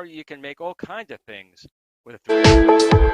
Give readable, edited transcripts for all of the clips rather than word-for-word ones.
you can make all kinds of things with a 3D.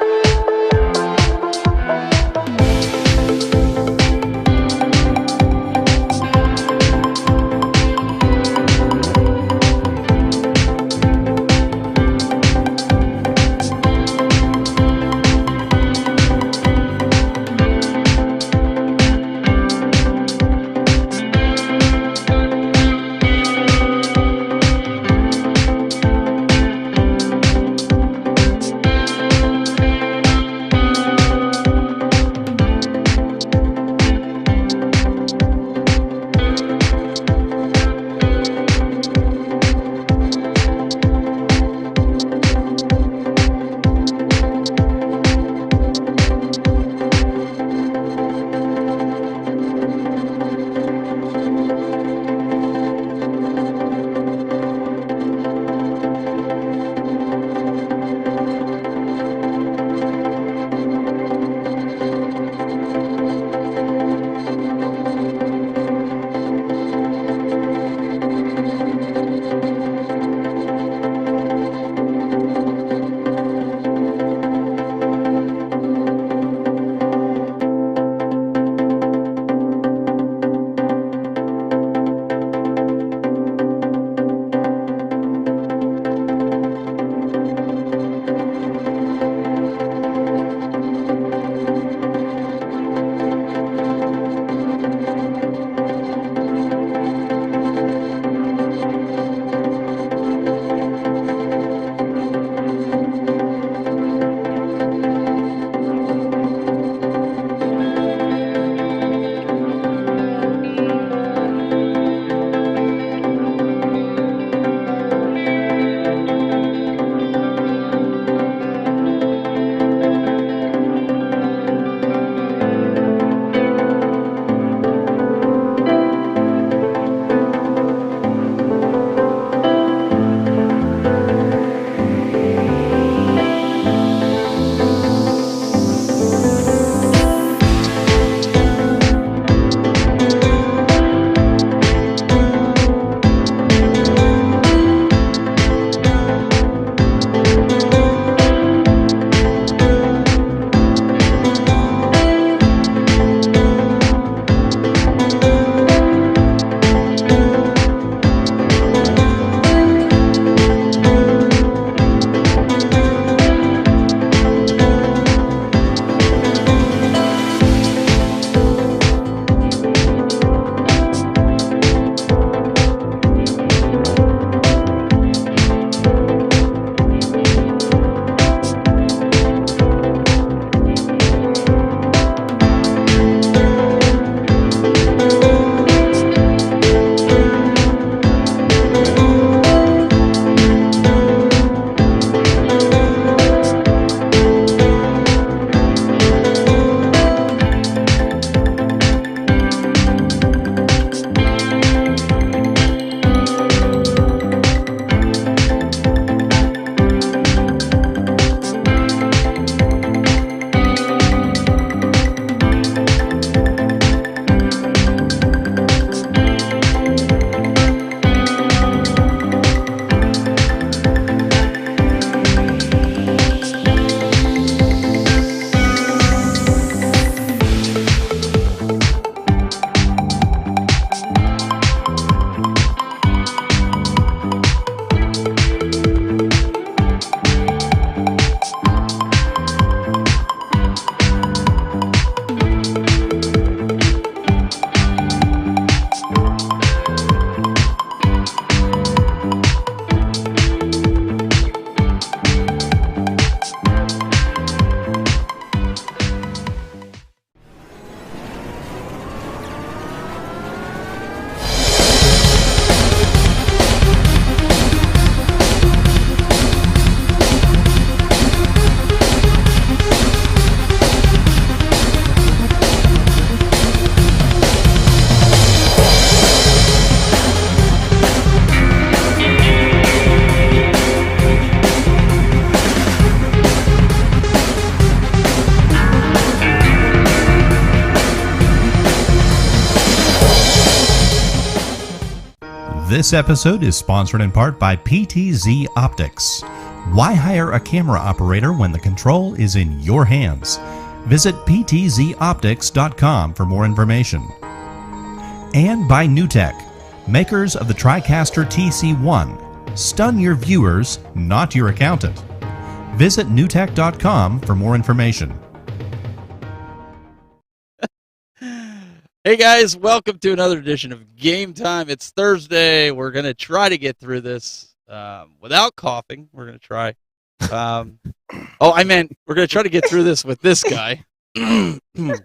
This episode is sponsored in part by PTZ Optics. Why hire a camera operator when the control is in your hands? Visit ptzoptics.com for more information. And by NewTek, makers of the TriCaster TC1. Stun your viewers, not your accountant. Visit newtek.com for more information. Hey guys, welcome to another edition of Game Time. It's Thursday. We're going to try to get through this without coughing. We're going to try. We're going to try to get through this with this guy. We're going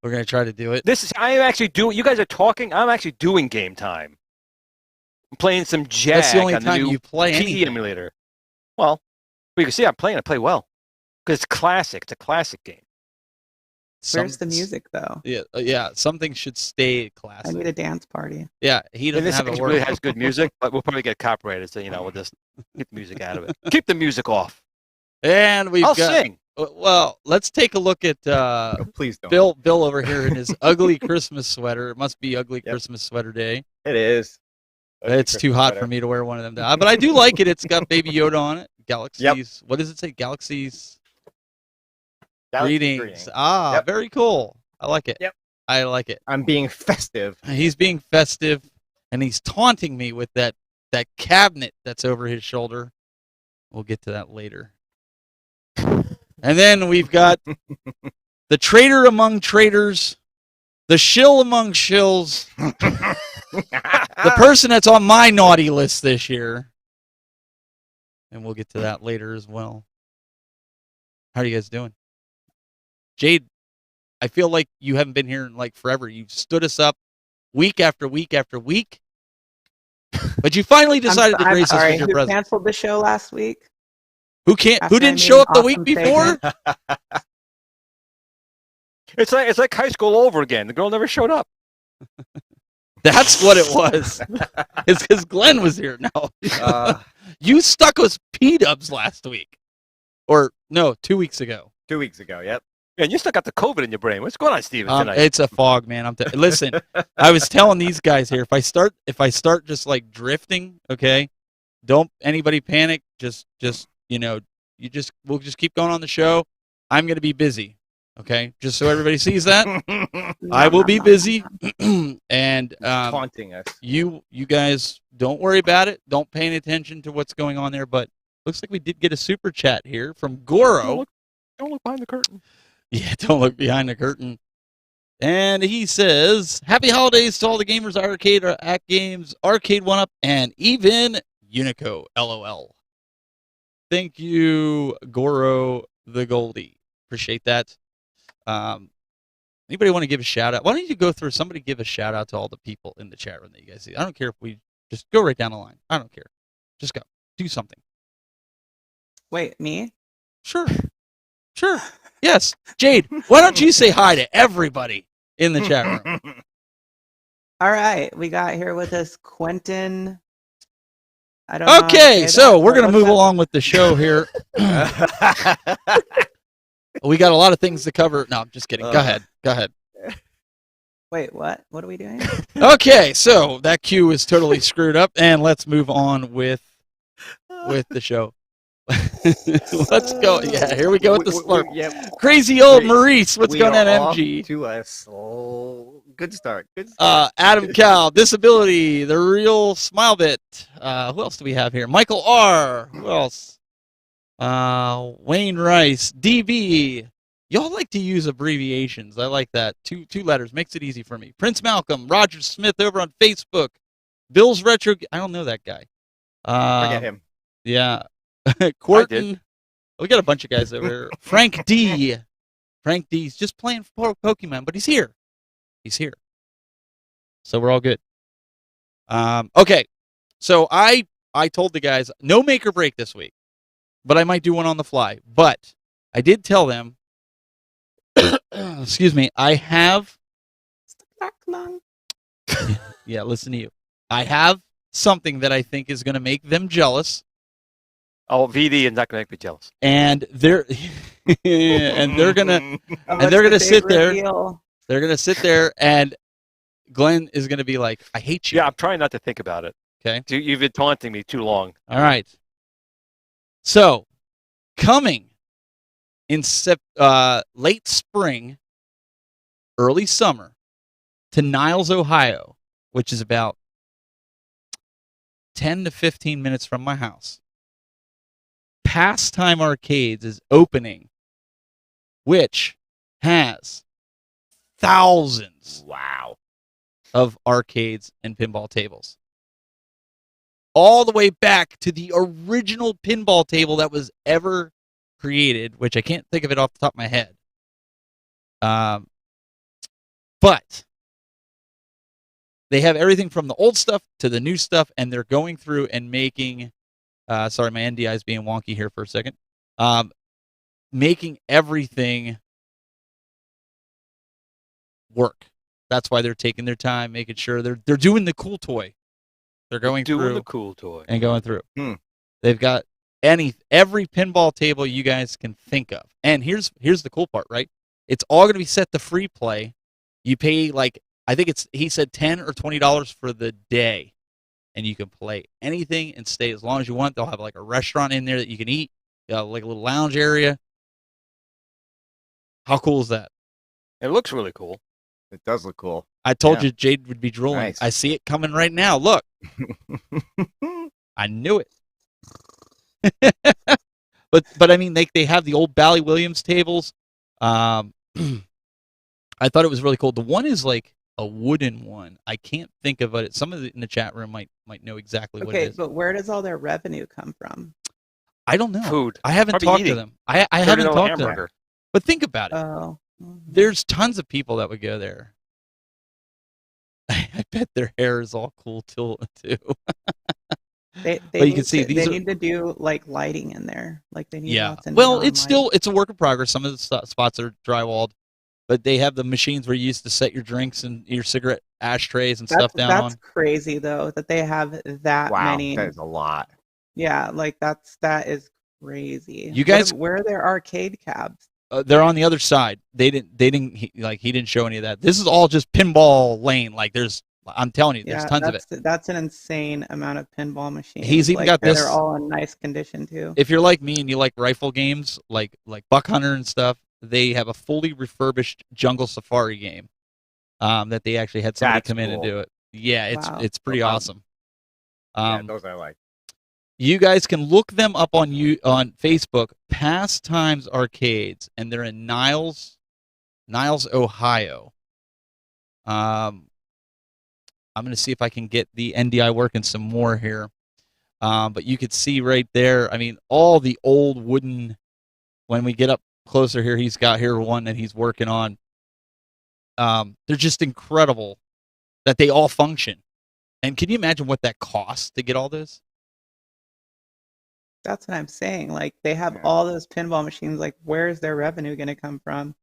to try to do it. I'm actually doing, you guys are talking, I'm actually doing Game Time. I'm playing some Jag. That's the only on time the new you play PE anything. emulator. Well, you can see I play well. Because it's classic. It's a classic game. Where's the music, though? Yeah. Something should stay classic. I need a dance party. Yeah, he doesn't have a word. Really has good music, but we'll probably get copyrighted, so we'll just keep the music out of it. Keep the music off. And I'll sing. Well, let's take a look at please don't. Bill over here in his ugly Christmas sweater. It must be ugly Christmas sweater day. It is. It's too hot for me to wear one of them down. But I do like it. It's got Baby Yoda on it. Galaxies. Yep. What does it say? Galaxies. Galaxy Greetings. Very cool. I like it. Yep. I like it. I'm being festive. He's being festive, and he's taunting me with that cabinet that's over his shoulder. We'll get to that later. And then we've got the traitor among traitors, the shill among shills, the person that's on my naughty list this year. And we'll get to that later as well. How are you guys doing? Jade, I feel like you haven't been here in like forever. You stood us up week after week after week, but you finally decided to grace us with your presence. Who canceled the show last week? Who didn't show up the week before? It's like high school over again. The girl never showed up. That's what it was. It's because Glenn was here. No, you stuck us P-dubs last week, or no, 2 weeks ago. 2 weeks ago. Yep. And you still got the COVID in your brain. What's going on, Steven, tonight? It's a fog, man. Listen, I was telling these guys here, if I start just like drifting, okay, don't anybody panic. We'll just keep going on the show. I'm gonna be busy, okay, just so everybody sees that. I will be busy, and Taunting us. You guys don't worry about it. Don't pay any attention to what's going on there. But looks like we did get a super chat here from Goro. Don't look behind the curtain. Yeah, don't look behind the curtain. And he says, happy holidays to all the gamers, Arcade, AtGames, Arcade 1-Up, and even Unico, LOL. Thank you, Goro the Goldie. Appreciate that. Anybody want to give a shout out? Why don't you go through, somebody give a shout out to all the people in the chat room that you guys see. I don't care if we just go right down the line. I don't care. Just go. Do something. Wait, me? Sure. Yes. Jade, why don't you say hi to everybody in the chat room? All right, we got here with us Quentin. I don't know. Okay, so we're going to move along with the show here. We got a lot of things to cover. No, I'm just kidding. Go ahead. Wait, what? What are we doing? Okay, so that cue is totally screwed up, and let's move on with the show. Let's go. Yeah, here we go with the slurp. Crazy old Maurice. What's going on, MG? To us. Good start. Adam Cal, Disability, The Real Smile Bit. Who else do we have here? Michael R. Who else? Wayne Rice, DB. Y'all like to use abbreviations. I like that. Two letters. Makes it easy for me. Prince Malcolm, Roger Smith over on Facebook. Bill's Retro. I don't know that guy. Forget him. Yeah. Quarton. We got a bunch of guys over here. Frank D. Frank D's just playing Pokemon, but he's here. So we're all good. Okay. So I told the guys no make or break this week, but I might do one on the fly. But I did tell them, excuse me, I have. Yeah, listen to you. I have something that I think is going to make them jealous. Oh, VD is not going to make me jealous. And they're and they're gonna sit there. They're gonna sit there and Glenn is going to be like, I hate you. Yeah, I'm trying not to think about it. Okay. You've been taunting me too long. All right. So, coming in late spring, early summer, to Niles, Ohio, which is about 10 to 15 minutes from my house. Pastime Arcades is opening, which has thousands of arcades and pinball tables. All the way back to the original pinball table that was ever created, which I can't think of it off the top of my head. But they have everything from the old stuff to the new stuff, and they're going through and making, sorry, my NDI is being wonky here for a second, making everything work. That's why they're taking their time, making sure they're doing the cool toy. They're going through the cool toy and going through. They've got every pinball table you guys can think of. And here's the cool part, right? It's all going to be set to free play. You pay I think he said $10 or $20 for the day, and you can play anything and stay as long as you want. They'll have like a restaurant in there that you can eat, like a little lounge area. How cool is that? It looks really cool. It does look cool. I told you Jade would be drooling. Nice. I see it coming right now. Look. I knew it. but I mean, they have the old Bally Williams tables. I thought it was really cool. The one is like a wooden one. I can't think of it. Some of it in the chat room might know exactly what it is. Okay, but where does all their revenue come from? I don't know. Food. I haven't Probably talked eating. to them. I haven't $30 talked to them. hamburger. But think about it. Oh. There's tons of people that would go there. I bet their hair is all cool too. They But you can see they need to do like lighting in there. Like they need lots of well, neon it's a work in progress. Some of the spots are drywalled, but they have the machines where you used to set your drinks and your cigarette ashtrays and stuff down on. That's crazy though that they have that many. That is a lot. Yeah, like that is crazy. You guys, where are their arcade cabs? they're on the other side. He didn't show any of that. This is all just pinball lane. Like I'm telling you, there's tons of it. That's an insane amount of pinball machines. He's even got this. They're all in nice condition too. If you're like me and you like rifle games, like Buck Hunter and stuff, they have a fully refurbished Jungle Safari game that they actually had somebody come in and do it. Yeah, it's pretty awesome. Those I like. You guys can look them up on Facebook, Pastimes Arcades, and they're in Niles, Ohio. I'm going to see if I can get the NDI working some more here. But you could see right there, I mean, all the old wooden, when we get up closer here, he's got here one that he's working on. They're just incredible that they all function. And can you imagine what that costs to get all this? That's what I'm saying. Like they have all those pinball machines. Like where is their revenue going to come from?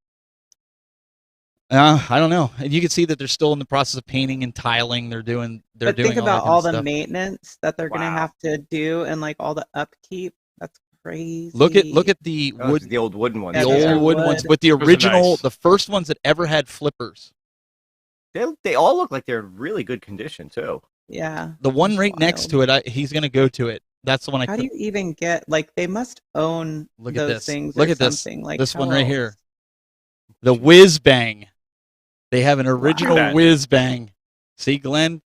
I don't know. And you can see that they're still in the process of painting and tiling. They're doing. Think about all the stuff. maintenance that they're going to have to do and like all the upkeep. That's crazy. Look at the wood, the old wooden ones. The old wooden ones with the original, nice. the first ones that ever had flippers. They all look like they're in really good condition too. Yeah. The one right next to it, he's going to go to it. That's the one I. How do you even get? Like they must own those things. Look or at this. something. Like this one how right else? here. The Whiz Bang. They have an original Whiz Bang. See, Glenn?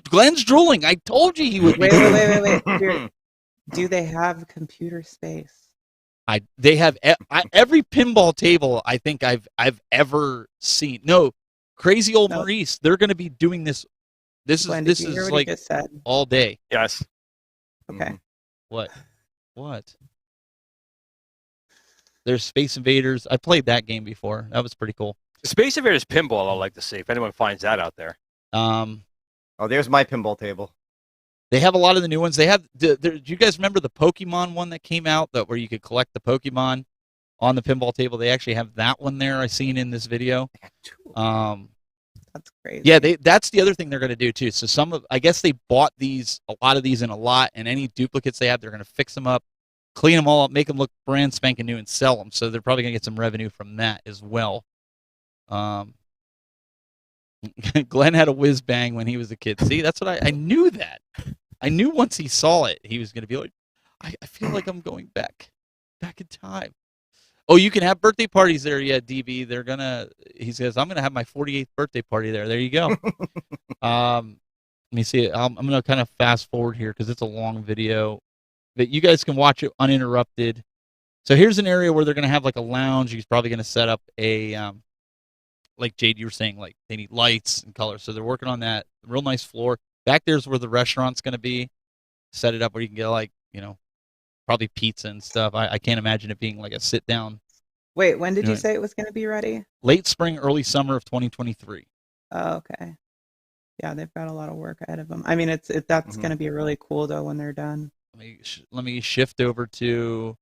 Glenn's drooling. I told you he would. Wait. Here, do they have computer space? They have every pinball table I think I've ever seen. No, Crazy Old Maurice. They're going to be doing this. This is like all day. Yes. Okay. What? There's Space Invaders. I played that game before. That was pretty cool. Space Invaders pinball, I'd like to see if anyone finds that out there. There's my pinball table. They have a lot of the new ones. They have. Do you guys remember the Pokemon one that came out where you could collect the Pokemon on the pinball table? They actually have that one there. I seen in this video. That's crazy. Yeah, that's the other thing they're going to do too. So I guess they bought a lot of these in a lot, and any duplicates they have, they're going to fix them up, clean them all up, make them look brand spanking new, and sell them. So they're probably going to get some revenue from that as well. Glenn had a whiz bang when he was a kid. See, that's what I knew that. I knew once he saw it, he was going to be like, I feel like I'm going back in time. Oh, you can have birthday parties there, yeah, DB. He says, I'm going to have my 48th birthday party there. There you go. Let me see. I'm going to kind of fast forward here because it's a long video, but you guys can watch it uninterrupted. So here's an area where they're going to have like a lounge. He's probably going to set up a, like Jade, you were saying, like they need lights and colors. So they're working on that. Real nice floor. Back there's where the restaurant's going to be. Set it up where you can get like, probably pizza and stuff. I can't imagine it being like a sit down. Wait, when did you say it was going to be ready? Late spring, early summer of 2023. Oh, okay. Yeah, they've got a lot of work ahead of them. I mean, that's going to be really cool though when they're done. Let me shift over to.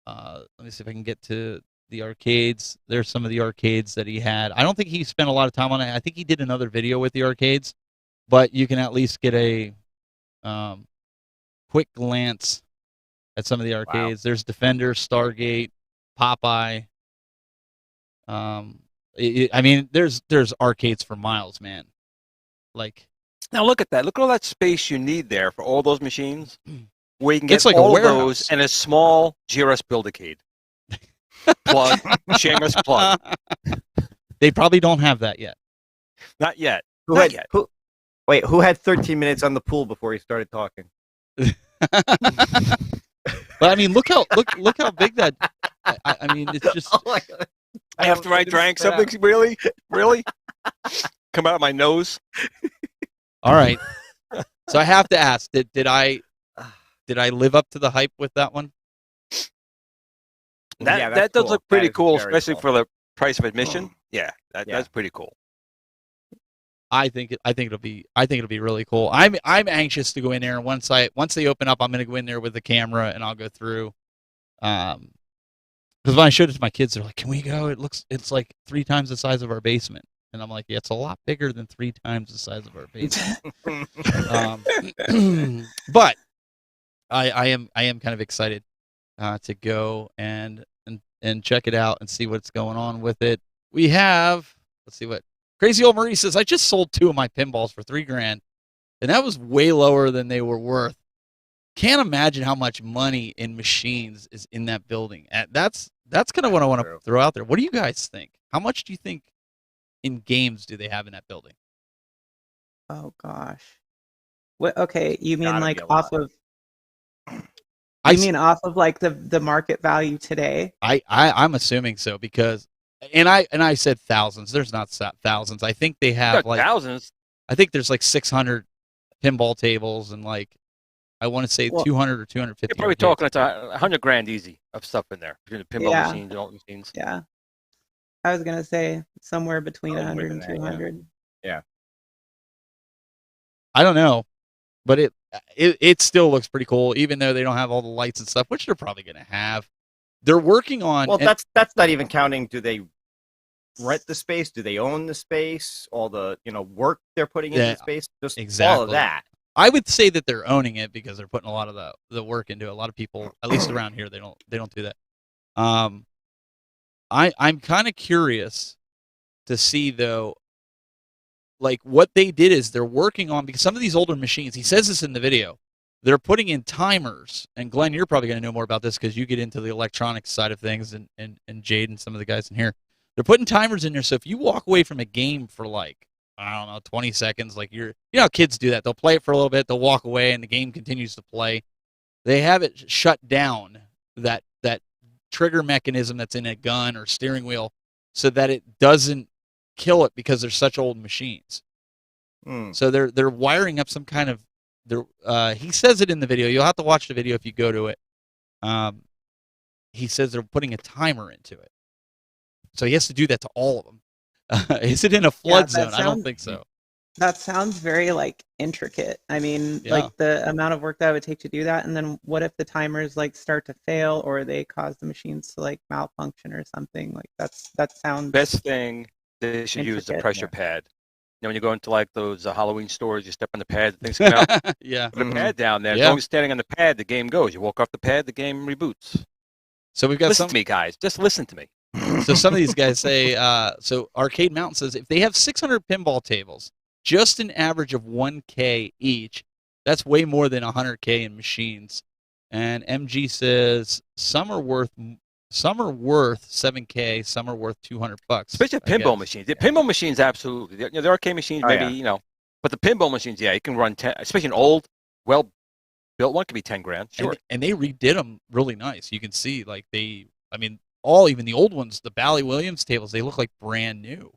Let me see if I can get to the arcades. There's some of the arcades that he had. I don't think he spent a lot of time on it. I think he did another video with the arcades, but you can at least get a quick glance at some of the arcades. Wow. There's Defender, Stargate, Popeye. I mean, there's arcades for miles, man. Like, now look at that. Look at all that space you need there for all those machines, where you can get like all of those in a small GRS build-a-cade. Plug, shameless plug. They probably don't have that yet. Not yet. Who had 13 minutes on the pool before he started talking? But I mean, look how big that. I mean, it's just. Oh my God. After I drank something, really come out of my nose. All right. So I have to ask: Did I live up to the hype with that one? That does look pretty cool, especially for the price of admission. Yeah, that's pretty cool. I think it'll be really cool. I'm anxious to go in there, and once they open up, I'm going to go in there with the camera and I'll go through. Because when I showed it to my kids, they're like, "Can we go? It's like 3 times the size of our basement." And I'm like, "Yeah, it's a lot bigger than 3 times the size of our basement." But I am kind of excited to go and check it out and see what's going on with it. We have, let's see what Crazy Old Marie says. I just sold 2 of my pinballs for $3,000, and that was way lower than they were worth. Can't imagine how much money in machines is in that building. That's kind of what I want to throw out there. What do you guys think? How much do you think in games do they have in that building? Oh gosh. What? Okay, you mean like off of? You mean off of like the market value today? I'm assuming so because, and I said thousands. There's not thousands. I think they have like thousands. I think there's like 600 pinball tables and like I want to say 200 or 250. You're probably talking it's $100,000 easy of stuff in there between the pinball machines and all the machines. Yeah, I was gonna say somewhere between 100 and 200. Yeah. I don't know, but it still looks pretty cool, even though they don't have all the lights and stuff, which they're probably gonna have. They're working on. Well, that's not even counting. Do they rent the space? Do they own the space? All the work they're putting into the space, just exactly. All of that. I would say that they're owning it because they're putting a lot of the work into it. A lot of people, at least around here, they don't do that. I'm kind of curious to see though, like what they did is they're working on, because some of these older machines, he says this in the video, they're putting in timers. And Glenn, you're probably going to know more about this because you get into the electronics side of things, and Jade and some of the guys in here. They're putting timers in there, so if you walk away from a game for like, I don't know, 20 seconds, like you know how kids do that. They'll play it for a little bit, they'll walk away, and the game continues to play. They have it shut down, that trigger mechanism that's in a gun or steering wheel, so that it doesn't kill it because they're such old machines. So they're wiring up some kind of. He says it in the video. You'll have to watch the video if you go to it. He says they're putting a timer into it, so he has to do that to all of them. Is it in a flood zone? I don't think so. That sounds very like intricate. I mean, like the amount of work that would take to do that, and then what if the timers like start to fail or they cause the machines to like malfunction or something? Like that sounds. Best thing they should use the pressure pad. When you go into like those Halloween stores, you step on the pad, things come out. Put a pad down there. As long as you're standing on the pad, the game goes. You walk off the pad, the game reboots. So we've got listen to me, guys. Just listen to me. So some of these guys say, so Arcade Mountain says, if they have 600 pinball tables, just an average of 1K each, that's way more than 100K in machines. And MG says some are worth 7K, some are worth $200. Especially pinball machines. The pinball machines, absolutely. The arcade machines, maybe, but the pinball machines, you can run 10, especially an old, well-built one, could be 10 grand. Sure. And they redid them really nice. You can see, like, even the old ones, the Bally Williams tables, they look like brand new.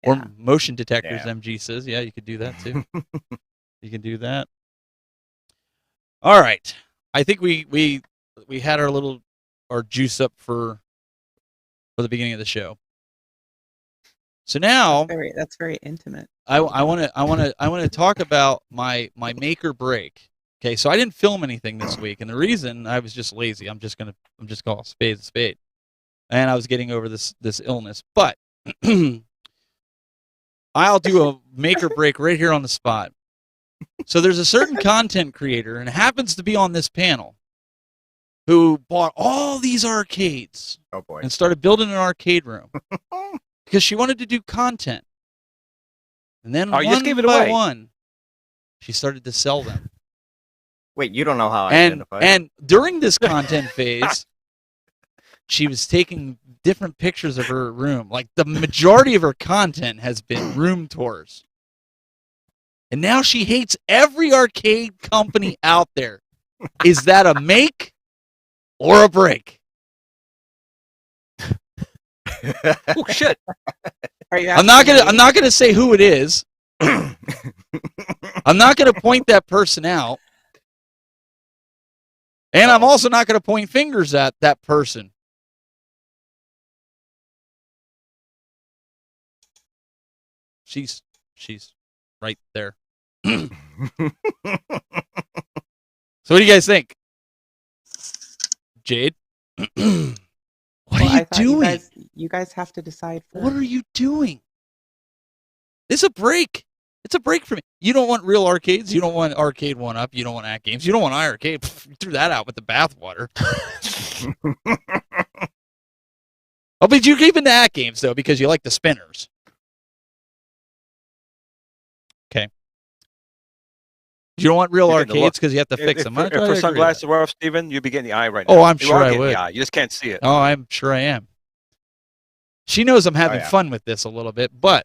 Yeah. Or motion detectors, MG says. Yeah, you could do that too. You can do that. All right. I think we had our juice up for the beginning of the show. So now that's very intimate. I want to talk about my make or break. Okay, so I didn't film anything this week, and the reason I was just lazy. I'm just gonna call a spade a spade, and I was getting over this illness. But I'll do a make or break right here on the spot. So there's a certain content creator, and it happens to be on this panel, who bought all these arcades and started building an arcade room because she wanted to do content. And then one by one, she started to sell them. Wait, you don't know how I identify. And during this content phase, she was taking different pictures of her room. Like, the majority of her content has been room tours. And now she hates every arcade company out there. Is that a make or a break? Oh shit! I'm not gonna say who it is. I'm not gonna point that person out. And I'm also not gonna point fingers at that person. She's right there. So what do you guys think? Jade? What are you doing? You guys have to decide first. What are you doing? It's a break. It's a break for me. You don't want real arcades. You don't want Arcade 1-Up. You don't want AtGames. You don't want iArcade. You threw that out with the bathwater. Oh, but you're keeping the AtGames, though, because you like the spinners. Okay. You don't want real arcades because you have to fix them. If her sunglasses were off, Steven, you'd be getting the eye right now. Oh, I'm sure I would. You just can't see it. Oh, I'm sure I am. She knows I'm having fun with this a little bit, but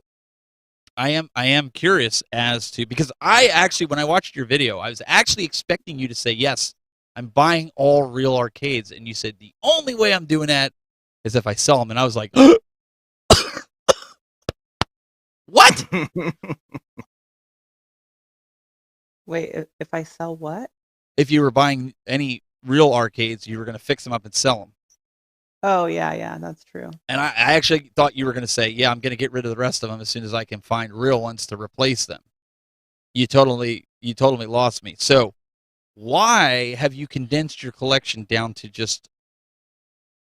I am curious as to, because I actually, when I watched your video, I was actually expecting you to say, yes, I'm buying all real arcades. And you said, the only way I'm doing that is if I sell them. And I was like, what? Wait, if I sell what? If you were buying any real arcades, you were going to fix them up and sell them. Oh, yeah, that's true. And I actually thought you were going to say, yeah, I'm going to get rid of the rest of them as soon as I can find real ones to replace them. You totally lost me. So why have you condensed your collection down to just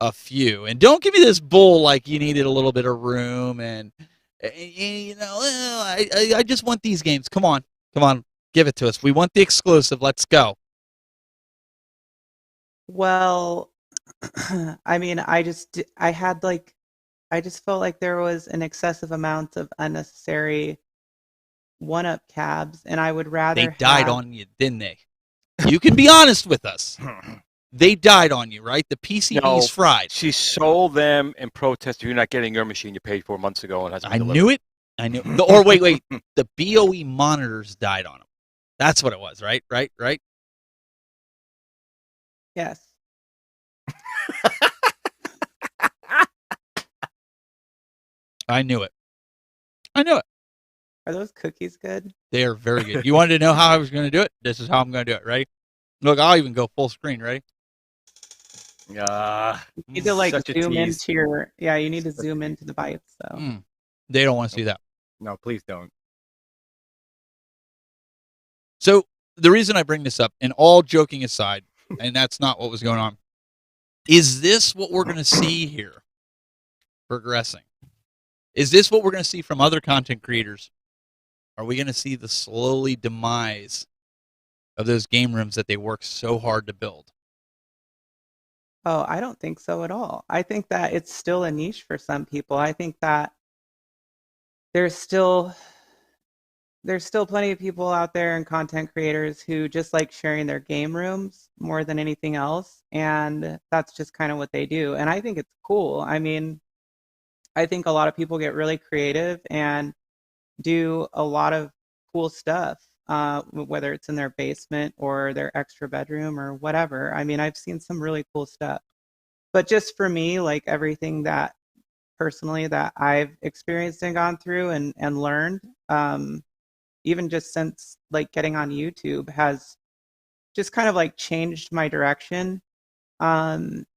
a few? And don't give me this bull like you needed a little bit of room and, I just want these games. Come on. Give it to us. We want the exclusive. Let's go. Well, I mean, I just felt like there was an excessive amount of unnecessary 1-Up cabs, and I would rather They died on you, didn't they? You can be honest with us. They died on you, right? The PCB's fried. She sold them in protest. You're not getting your machine you paid for months ago. And I knew it. Or wait. The BOE monitors died on them. That's what it was, right? Right? Yes. I knew it. Are those cookies good? They are very good. You wanted to know how I was going to do it? This is how I'm going to do it. Ready? Look, I'll even go full screen. Ready? You need to zoom into your. Yeah, you need to zoom into the bites. So they don't want to see that. No, please don't. So the reason I bring this up, and all joking aside, and that's not what was going on, is this what we're going to see here progressing? Is this what we're going to see from other content creators? Are we going to see the slowly demise of those game rooms that they work so hard to build? Oh, I don't think so at all. I think that it's still a niche for some people. I think that there's still there's still plenty of people out there and content creators who just like sharing their game rooms more than anything else, and that's just kind of what they do. And I think it's cool. I mean, I think a lot of people get really creative and do a lot of cool stuff, whether it's in their basement or their extra bedroom or whatever. I mean, I've seen some really cool stuff. But just for me, like everything that personally that I've experienced and gone through and learned, even just since like getting on YouTube has just kind of like changed my direction. Um,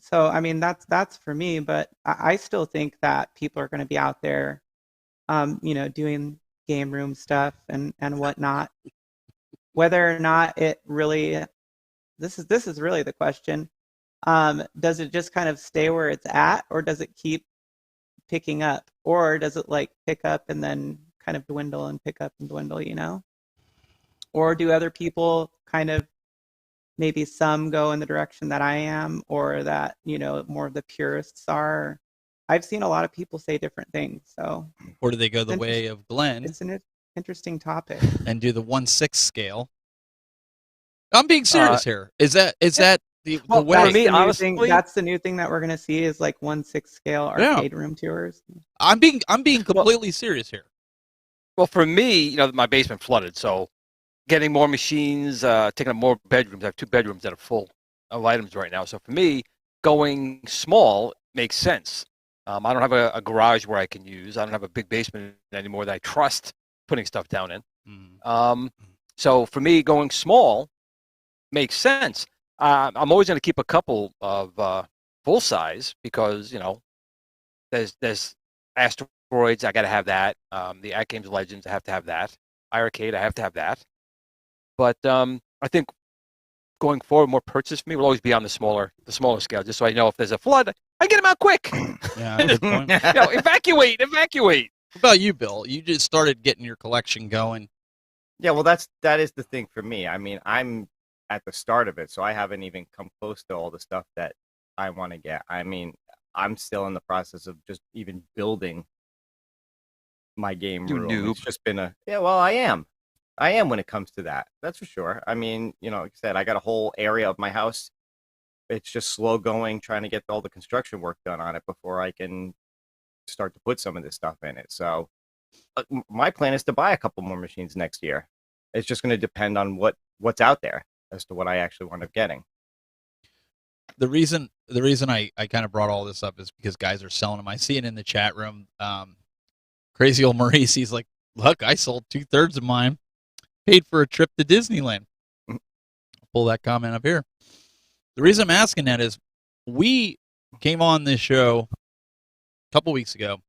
so I mean that's for me, but I still think that people are going to be out there, doing game room stuff and whatnot. Whether or not it really, this is really the question. Does it just kind of stay where it's at, or does it keep picking up, or does it like pick up and then kind of dwindle and pick up and dwindle? Or do other people kind of, maybe some go in the direction that I am, or that more of the purists are? I've seen a lot of people say different things. So, or do they go the way of Glenn? It's an interesting topic. And do the 1/6 scale. I'm being serious here. Is that the way? For me, honestly, that's the new thing that we're gonna see is like 1/6 scale arcade room tours. I'm being completely serious here. Well, for me, my basement flooded, so getting more machines, taking up more bedrooms. I have 2 bedrooms that are full of items right now. So for me, going small makes sense. I don't have a garage where I can use. I don't have a big basement anymore that I trust putting stuff down in. So for me, going small makes sense. I'm always going to keep a couple of full size because there's asteroids. I got to have that. The AtGames Legends, I have to have that. iArcade, I have to have that. But I think going forward, more purchase for me will always be on the smaller scale, just so I know if there's a flood, I get them out quick. Yeah, good point. Evacuate. What about you, Bill? You just started getting your collection going. Yeah, well, that is the thing for me. I mean, I'm at the start of it, so I haven't even come close to all the stuff that I want to get. I mean, I'm still in the process of just even building my game room. Noob. It's just been I am when it comes to that. That's for sure. I mean, like I said, I got a whole area of my house. It's just slow going, trying to get all the construction work done on it before I can start to put some of this stuff in it. So my plan is to buy a couple more machines next year. It's just going to depend on what's out there as to what I actually wind up getting. The reason I kind of brought all this up is because guys are selling them. I see it in the chat room. Crazy old Maurice, he's like, look, I sold 2/3 of mine, paid for a trip to Disneyland. I'll pull that comment up here. The reason I'm asking that is we came on this show a couple weeks ago.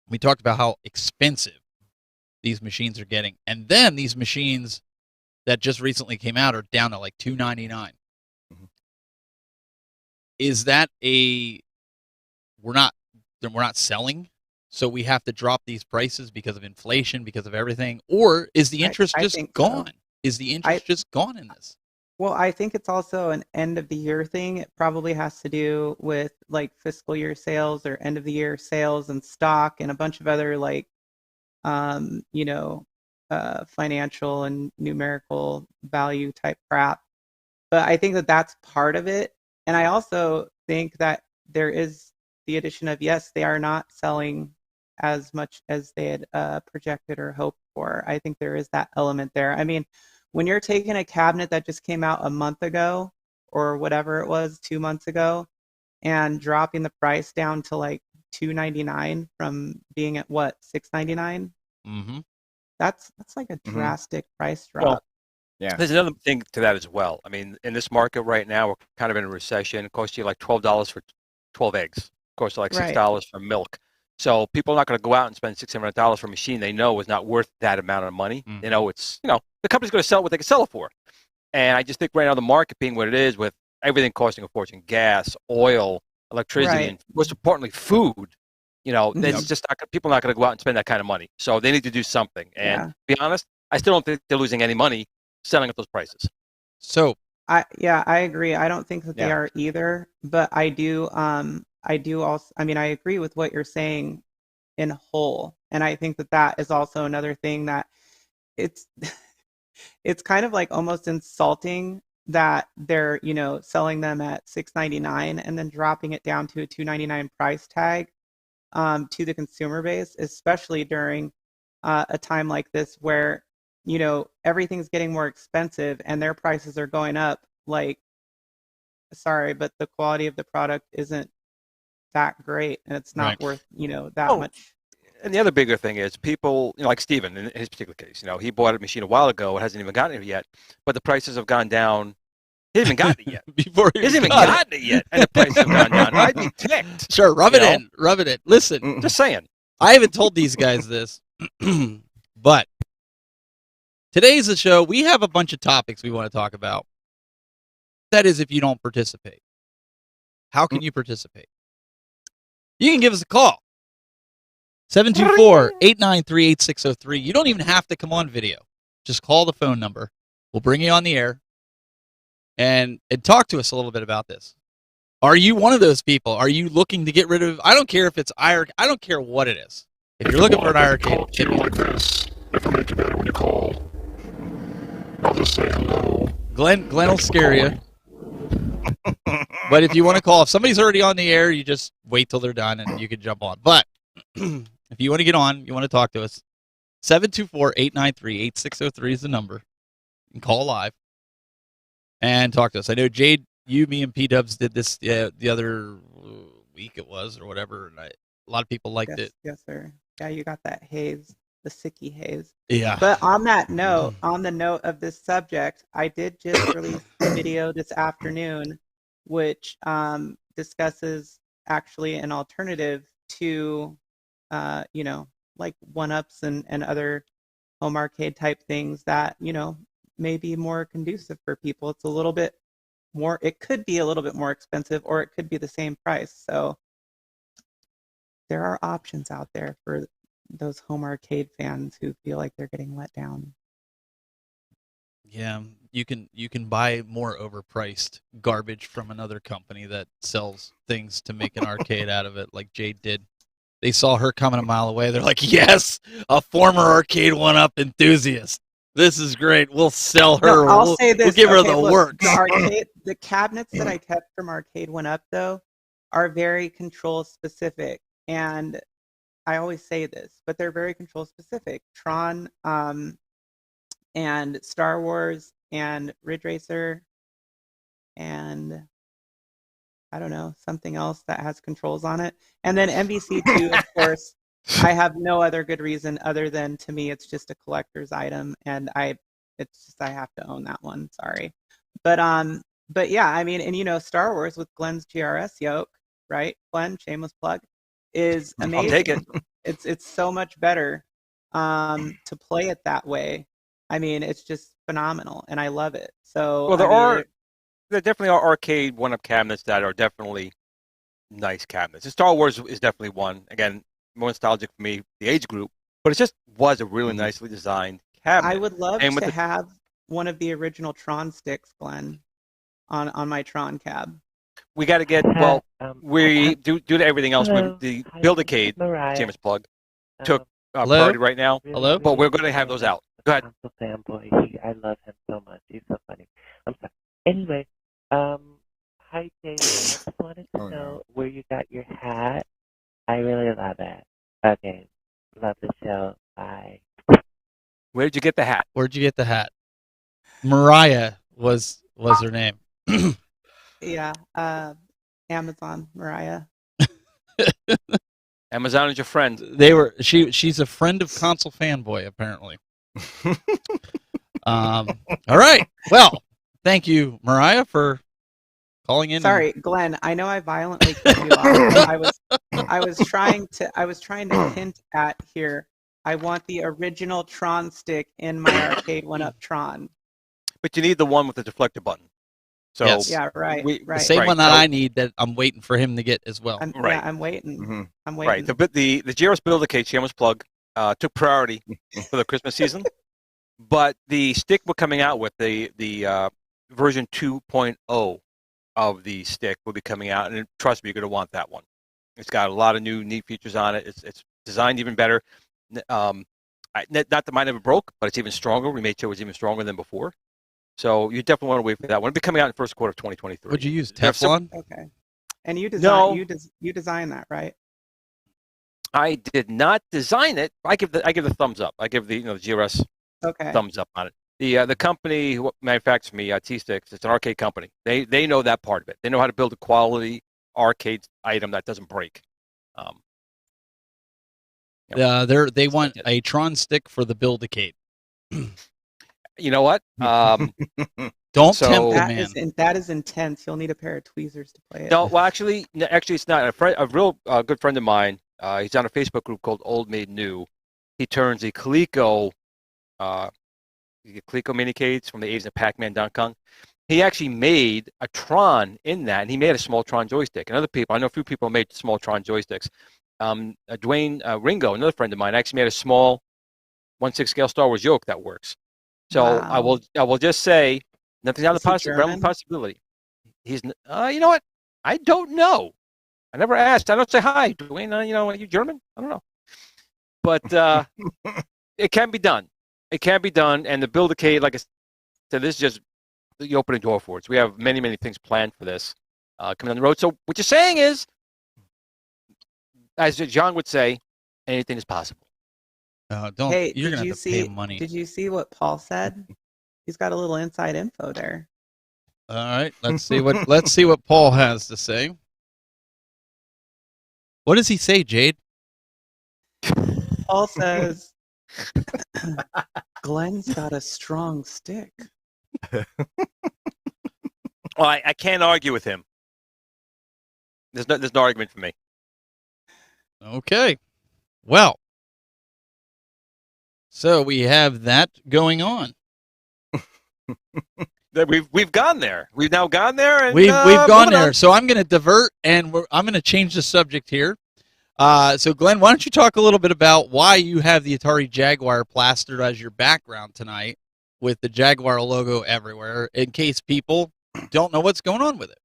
We talked about how expensive these machines are getting. And then these machines that just recently came out are down to like $299. Mm-hmm. Is that we're not selling, so we have to drop these prices because of inflation, because of everything? Or is the interest just gone? So. Is the interest just gone in this? Well, I think it's also an end of the year thing. It probably has to do with like fiscal year sales or end of the year sales and stock and a bunch of other like, financial and numerical value type crap. But I think that that's part of it. And I also think that there is the addition of, yes, they are not selling as much as they had projected or hoped for. I think there is that element there. I mean, when you're taking a cabinet that just came out a month ago or whatever it was, 2 months ago, and dropping the price down to like $299 from being at what, $699? Mm-hmm. That's like a drastic price drop. Well, yeah. There's another thing to that as well. I mean, in this market right now, we're kind of in a recession. It costs you like $12 for 12 eggs. It costs you like $6 for milk. So people are not going to go out and spend $600 for a machine they know is not worth that amount of money. They know it's, the company's going to sell what they can sell it for. And I just think right now the market being what it is, with everything costing a fortune, gas, oil, electricity, and most importantly, food, it's just people are not going to go out and spend that kind of money. So they need to do something. And to be honest, I still don't think they're losing any money selling at those prices. So I agree. I don't think that they Yeah. are either, but I do also, I mean, I agree with what you're saying in whole, and I think that that is also another thing that it's it's kind of like almost insulting that they're, selling them at $6.99 and then dropping it down to a $2.99 price tag, to the consumer base, especially during a time like this where, everything's getting more expensive and their prices are going up. Like, sorry, but the quality of the product isn't that great, and it's not Right. worth, that Oh, much. And the other bigger thing is people, like Steven in his particular case, he bought a machine a while ago and hasn't even gotten it yet, but the prices have gone down. He hasn't even gotten it yet. Before He hasn't even gotten it yet, and the prices have gone down. I'd be ticked. Sure, rub You it know? in. Rub it in. Listen, Just saying. I haven't told these guys this, but today's the show. We have a bunch of topics we want to talk about. That is, if you don't participate. How can you participate? You can give us a call. 724-893-8603. You don't even have to come on video. Just call the phone number. We'll bring you on the air and talk to us a little bit about this. Are you one of those people? Are you looking to get rid of? I don't care if it's I don't care what it is. If you're looking for an arcade, if you like this, if you make it better when you call, I'll just say hello. Glenn will scare you. But if you want to call, if somebody's already on the air, you just wait till they're done and you can jump on. But if you want to get on, you want to talk to us, 724-893-8603 is the number. You can call live and talk to us. I know Jade, you, me, and P-Dubs did this the other week it was or whatever, and a lot of people liked it. Yes, sir. Yeah, you got that haze, the sicky haze. Yeah. But on that note, on the note of this subject, I did just release a video this afternoon, which discusses actually an alternative to, like one-ups and other home arcade type things that, may be more conducive for people. It's a little bit more, it could be a little bit more expensive, or it could be the same price. So there are options out there for those home arcade fans who feel like they're getting let down. Yeah, you can buy more overpriced garbage from another company that sells things to make an arcade out of it, like Jade did. They saw her coming a mile away. They're like, "Yes, a former arcade one-up enthusiast. This is great. We'll sell her. No, I'll say this. We'll give her Okay, the look, works." the cabinets that I kept from Arcade One Up, though, are very control specific. And I always say this, but they're very control specific. Tron, and Star Wars and Ridge Racer and I don't know, something else that has controls on it. And then MVC2, of course, I have no other good reason other than, to me, it's just a collector's item, and it's just I have to own that one. Sorry. But yeah, I mean, and Star Wars with Glenn's GRS yoke, right? Glenn, shameless plug, is amazing. I'll take it. It's so much better to play it that way. I mean, it's just phenomenal, and I love it. So, Well, there there definitely are arcade one-up cabinets that are definitely nice cabinets. And Star Wars is definitely one. Again, more nostalgic for me, the age group, but it just was a really nicely designed cabinet. I would love And with to the- have one of the original Tron sticks, Glenn, on my Tron cab. We got to get, well, we due to everything else, Hello. the Hi, Build-A-Cade, Mariah. shameless plug, Um, took Hello? priority right now. really, Hello? But we're gonna really have those love out. Go ahead. Uncle Fanboy. I love him so much. He's so funny. I'm sorry. Anyway, hi Jay. I just wanted to know where you got your hat. I really love it. Okay. Love the show. Bye. Where did you get the hat? Where'd you get the hat? Mariah was her name. Yeah, Amazon, Mariah. Amazon is your friend. She's a friend of Console Fanboy, apparently. All right. Well, thank you, Mariah, for calling in. Sorry, Glenn. I know I violently cut you off. I was trying to hint at here. I want the original Tron stick in my Arcade One Up Tron. But you need the one with the deflector button. So Yes. Yeah, right, We- The right. same Right, one that so- I need that I'm waiting for him to get as well. Right. Yeah, I'm waiting. Mhm. I'm waiting. right, the GRS Build-A-Cade, shameless plug, took priority for the Christmas season. But the stick we're coming out with, the version 2.0 of the stick will be coming out, and trust me, you're going to want that one. It's got a lot of new neat features on it. It's designed even better. Not that mine never broke, but it's even stronger. We made sure it was even stronger than before. So you definitely want to wait for that one. It'll be coming out in the first quarter of 2023. Would you use Teflon? Okay. And you designed that, right? I did not design it. I give the thumbs up. I give the the GRS thumbs up on it. The company who manufactures me, T-Sticks, it's an arcade company. They know that part of it. They know how to build a quality arcade item that doesn't break. They want a Tron stick for the Build-A-Cade. You know what? Don't tempt the man. That is intense. You'll need a pair of tweezers to play it. No, well, actually, it's not. A real good friend of mine. He's on a Facebook group called Old Made New. He turns the Coleco mini-cades from the 80s at Pac-Man.com. He actually made a Tron in that, and he made a small Tron joystick. And other people, I know a few people made small Tron joysticks. Dwayne Ringo, another friend of mine, actually made a small 1/6 scale Star Wars yoke that works. So wow. I will just say nothing's out of the realm of possibility. He's you know what? I don't know. I never asked. I don't say hi, Dwayne. Are you German? I don't know. But it can be done. It can be done. And the Build-A-Cade, like I said, this is just the opening door for it. So we have many, many things planned for this coming down the road. So what you're saying is, as John would say, anything is possible. Don't. Hey, you're gonna have to pay money. Did you see what Paul said? He's got a little inside info there. All right, let's see what Paul has to say. What does he say, Jade? Paul says, Glenn's got a strong stick. Well, I can't argue with him. There's no argument for me. Okay. Well, so we have that going on. We've gone there. We've now gone there, and we've gone there. So I'm going to divert, and I'm going to change the subject here. So Glenn, why don't you talk a little bit about why you have the Atari Jaguar plastered as your background tonight, with the Jaguar logo everywhere, in case people don't know what's going on with it.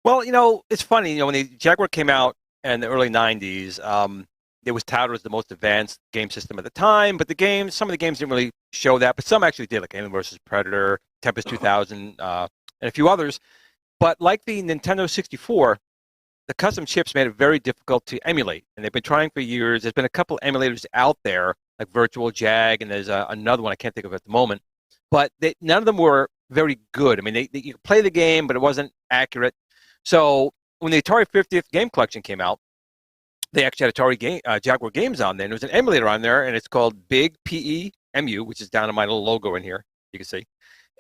Well, it's funny. When the Jaguar came out in the early '90s, it was touted as the most advanced game system at the time. But some of the games didn't really show that, but some actually did, like Alien vs. Predator, Tempest 2000, and a few others. But like the Nintendo 64, the custom chips made it very difficult to emulate, and they've been trying for years. There's been a couple emulators out there, like Virtual Jag, and there's another one I can't think of at the moment. But none of them were very good. I mean, you could play the game, but it wasn't accurate. So when the Atari 50th game collection came out, they actually had Atari Jaguar games on there, and there was an emulator on there, and it's called Big PEMU, which is down on my little logo in here, you can see.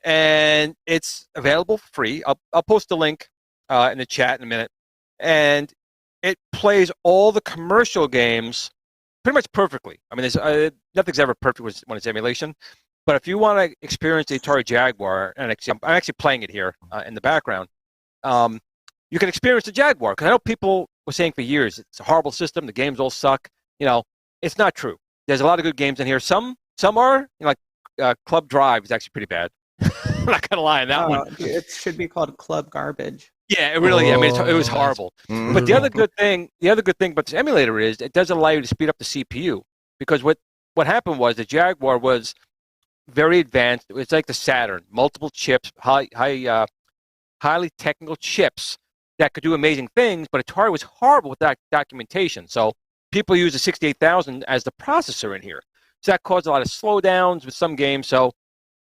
And it's available for free. I'll post a link in the chat in a minute. And it plays all the commercial games pretty much perfectly. I mean, nothing's ever perfect when it's emulation. But if you want to experience the Atari Jaguar, and I'm actually playing it here in the background, you can experience the Jaguar. Because I know people were saying for years, it's a horrible system, the games all suck. It's not true. There's a lot of good games in here. Some are, like Club Drive is actually pretty bad. I'm not going to lie on that one. It should be called Club Garbage. Yeah, it really. I mean, it was horrible. But the other good thing about this emulator is it does allow you to speed up the CPU, because what happened was the Jaguar was very advanced. It was like the Saturn, multiple chips, highly technical chips that could do amazing things. But Atari was horrible with that documentation. So people use the 68000 as the processor in here. So that caused a lot of slowdowns with some games. So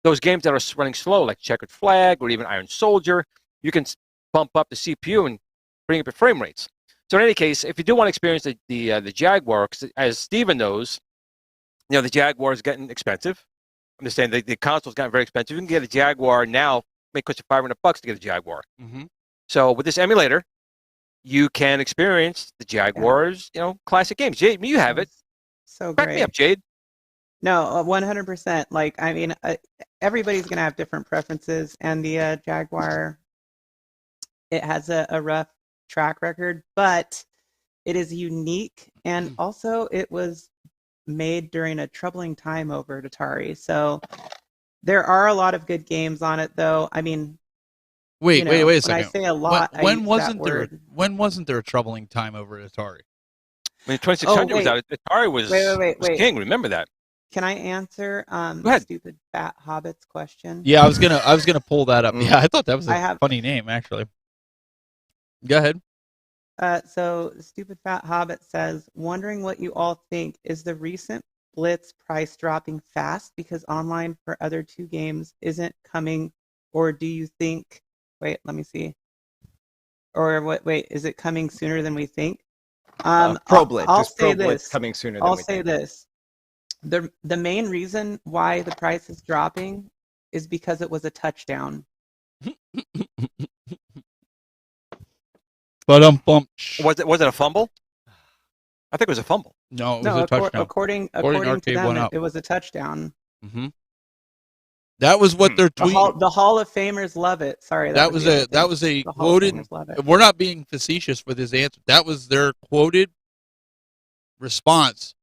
those games that are running slow, like Checkered Flag or even Iron Soldier, you can bump up the CPU and bring up your frame rates. So in any case, if you do want to experience the Jaguar, as Steven knows, the Jaguar is getting expensive. I'm just saying the console's gotten very expensive. You can get a Jaguar now, it may cost you $500 to get a Jaguar. Mm-hmm. So with this emulator, you can experience the Jaguar's, classic games. Jade, you have it. So Back great. me up, Jade. No, 100%. Like, I mean, everybody's going to have different preferences, and the Jaguar, it has a rough track record, but it is unique, and also it was made during a troubling time over at Atari. So There are a lot of good games on it, though. I mean, Wait a when second. I say a lot, I when use wasn't that there word. when wasn't there a troubling time over at Atari? When 2600 was out, Atari was wait. king. Remember that? Can I answer Go ahead. stupid fat hobbit's question? Yeah, I was gonna pull that up. Yeah, I thought that was I a have- funny name actually. Go ahead. So stupid fat hobbit says, wondering what you all think. Is the recent Blitz price dropping fast because online for other two games isn't coming, or do you think? Wait, let me see. Or what? Wait, is it coming sooner than we think? Pro Blitz. I'll Is Pro say Blitz this. coming sooner than I'll we say think? this. The main reason why the price is dropping is because it was a touchdown. But Was it a fumble? I think it was a fumble. No, it was No, a touchdown. according to Arcade them, went up. it was a touchdown. Mm-hmm. That was what they're tweeting. The Hall of Famers love it. Sorry, That was a the Hall of quoted. Famers love it. We're not being facetious with his answer. That was their quoted response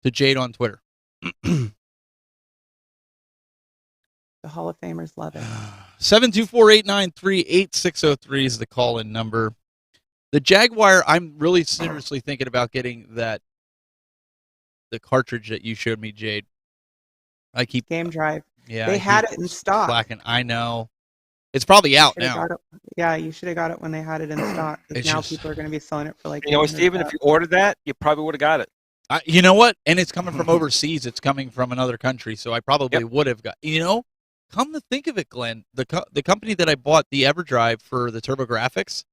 to Jade on Twitter. The Hall of Famers love it. 724-893-8603 is the call-in number. The Jaguar, I'm really seriously thinking about getting the cartridge that you showed me, Jade. I keep Game Drive. Yeah, they had it in stock. Slacking. I know. It's probably out now. Yeah, you should have got it when they had it in stock. Because now people are going to be selling it for like. You know, Steven, if you ordered that, you probably would have got it. You know what? And it's coming from overseas. It's coming from another country, so I probably would have got. You know, come to think of it, Glenn, the company that I bought the EverDrive for the TurboGrafx,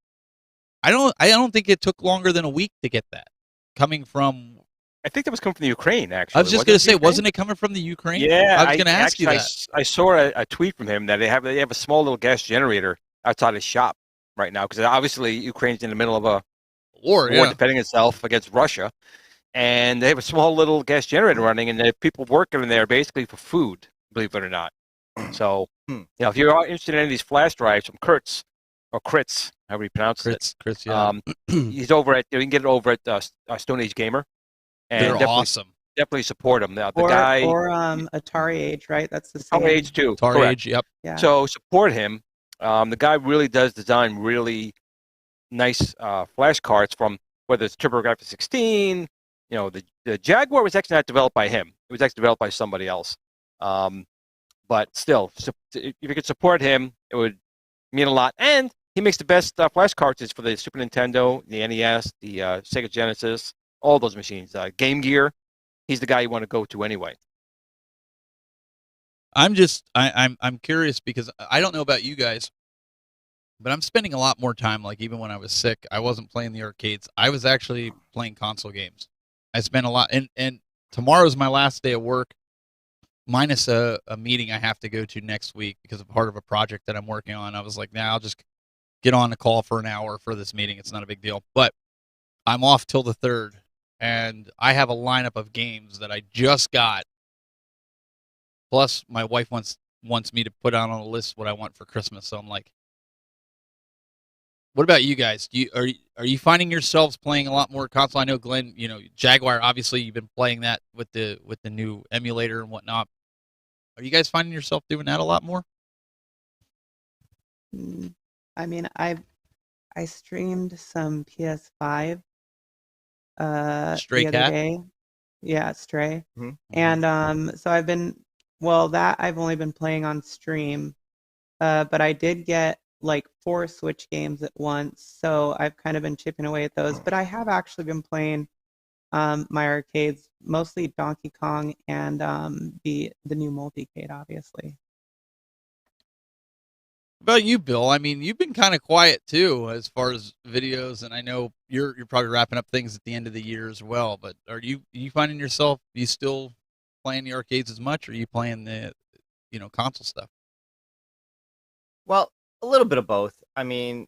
I don't think it took longer than a week to get that. Coming from. I think that was coming from the Ukraine, actually. I was just going to say, wasn't it coming from the Ukraine? Yeah, I was going to ask you that. I saw a tweet from him that they have a small little gas generator outside his shop right now because obviously Ukraine's in the middle of a war defending itself against Russia, and they have a small little gas generator running, and they have people working in there basically for food, believe it or not. So, if you're interested in any of these flash drives from Kurtz or Kritz, however you pronounce it, Kritz, yeah. he's over at. You can get it over at Stone Age Gamer. And they're awesome. Definitely support them. The guy or Atari Age, right? That's the same. Atari Age too. Atari Correct. Age, yep. Yeah. So support him. The guy really does design really nice flash cards from whether it's TurboGrafx 16. You know, the Jaguar was actually not developed by him. It was actually developed by somebody else. But still, if you could support him, it would mean a lot. And he makes the best flash cartridges for the Super Nintendo, the NES, the Sega Genesis. All those machines, Game Gear, he's the guy you want to go to anyway. I'm curious because I don't know about you guys, but I'm spending a lot more time. Like even when I was sick, I wasn't playing the arcades. I was actually playing console games. I spent a lot, and tomorrow's my last day of work, minus a meeting I have to go to next week because of part of a project that I'm working on. I was like, nah, I'll just get on a call for an hour for this meeting. It's not a big deal, but I'm off till the 3rd. And I have a lineup of games that I just got. Plus, my wife wants me to put out on a list what I want for Christmas. So I'm like, what about you guys? Are you finding yourselves playing a lot more console? I know Glenn, Jaguar. Obviously, you've been playing that with the new emulator and whatnot. Are you guys finding yourself doing that a lot more? I mean, I streamed some PS5. Stray the other Cat? day. Yeah, Stray. Mm-hmm. And so I've only been playing on stream. But I did get like 4 Switch games at once, so I've kind of been chipping away at those. But I have actually been playing my arcades, mostly Donkey Kong and the new Multicade, obviously. What about you, Bill? I mean, you've been kind of quiet too as far as videos, and I know you're probably wrapping up things at the end of the year as well. But are you finding yourself still playing the arcades as much, or are you playing the console stuff? Well, a little bit of both. I mean,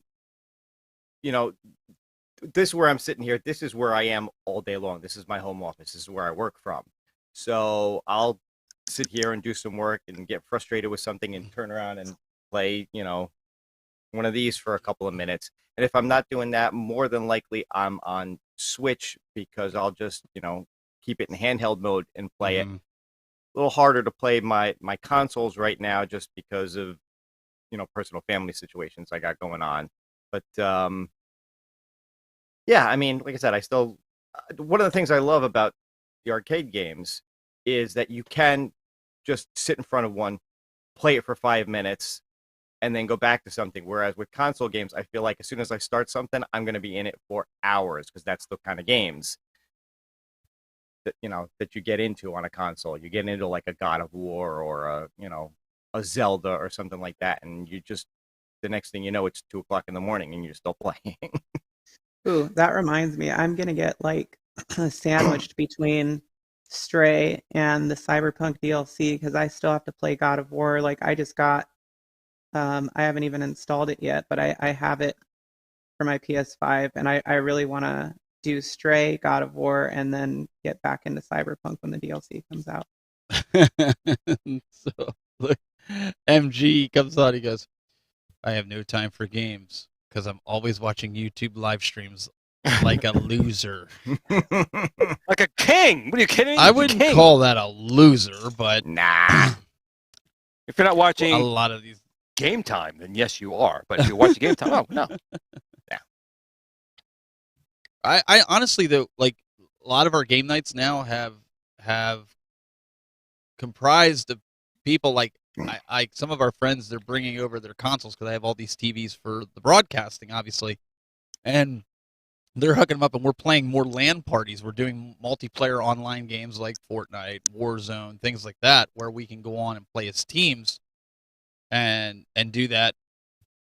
this is where I'm sitting here. This is where I am all day long. This is my home office. This is where I work from. So I'll sit here and do some work and get frustrated with something and turn around and play, one of these for a couple of minutes. And if I'm not doing that, more than likely I'm on Switch because I'll just, keep it in handheld mode and play it. little harder to play my consoles right now just because of personal family situations I got going on. But yeah, I mean, like I said, I still one of the things I love about the arcade games is that you can just sit in front of one, play it for 5 minutes, and then go back to something. Whereas with console games, I feel like as soon as I start something, I'm going to be in it for hours because that's the kind of games that that you get into on a console. You get into like a God of War or a Zelda or something like that, and you just the next thing you know, it's 2 o'clock in the morning and you're still playing. Ooh, that reminds me. I'm gonna get like sandwiched between Stray and the Cyberpunk DLC because I still have to play God of War. Like I just got, I haven't even installed it yet, but I have it for my PS5, and I really want to do Stray, God of War, and then get back into Cyberpunk when the DLC comes out. So look, MG comes on. He goes, "I have no time for games because I'm always watching YouTube live streams like a loser." Like a king. What are you kidding? I wouldn't call that a loser, but Nah. If you're not watching a lot of these Game Time, then yes, you are. But if you're watching Game Time, oh no. I honestly though, like a lot of our game nights now have comprised of people like I some of our friends, they're bringing over their consoles because I have all these TVs for the broadcasting, obviously, and they're hooking them up, and we're playing more LAN parties. We're doing multiplayer online games like Fortnite, Warzone, things like that, where we can go on and play as teams and do that.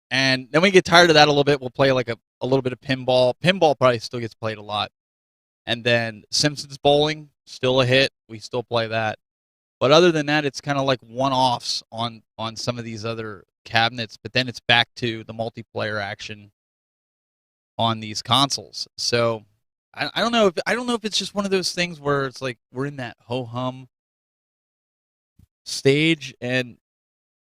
And then we get tired of that a little bit. We'll play like a little bit of pinball. Pinball probably still gets played a lot. And then Simpsons Bowling, still a hit. We still play that. But other than that, it's kind of like one-offs on some of these other cabinets. But then it's back to the multiplayer action on these consoles. So I don't know if it's just one of those things where it's like we're in that ho-hum stage. And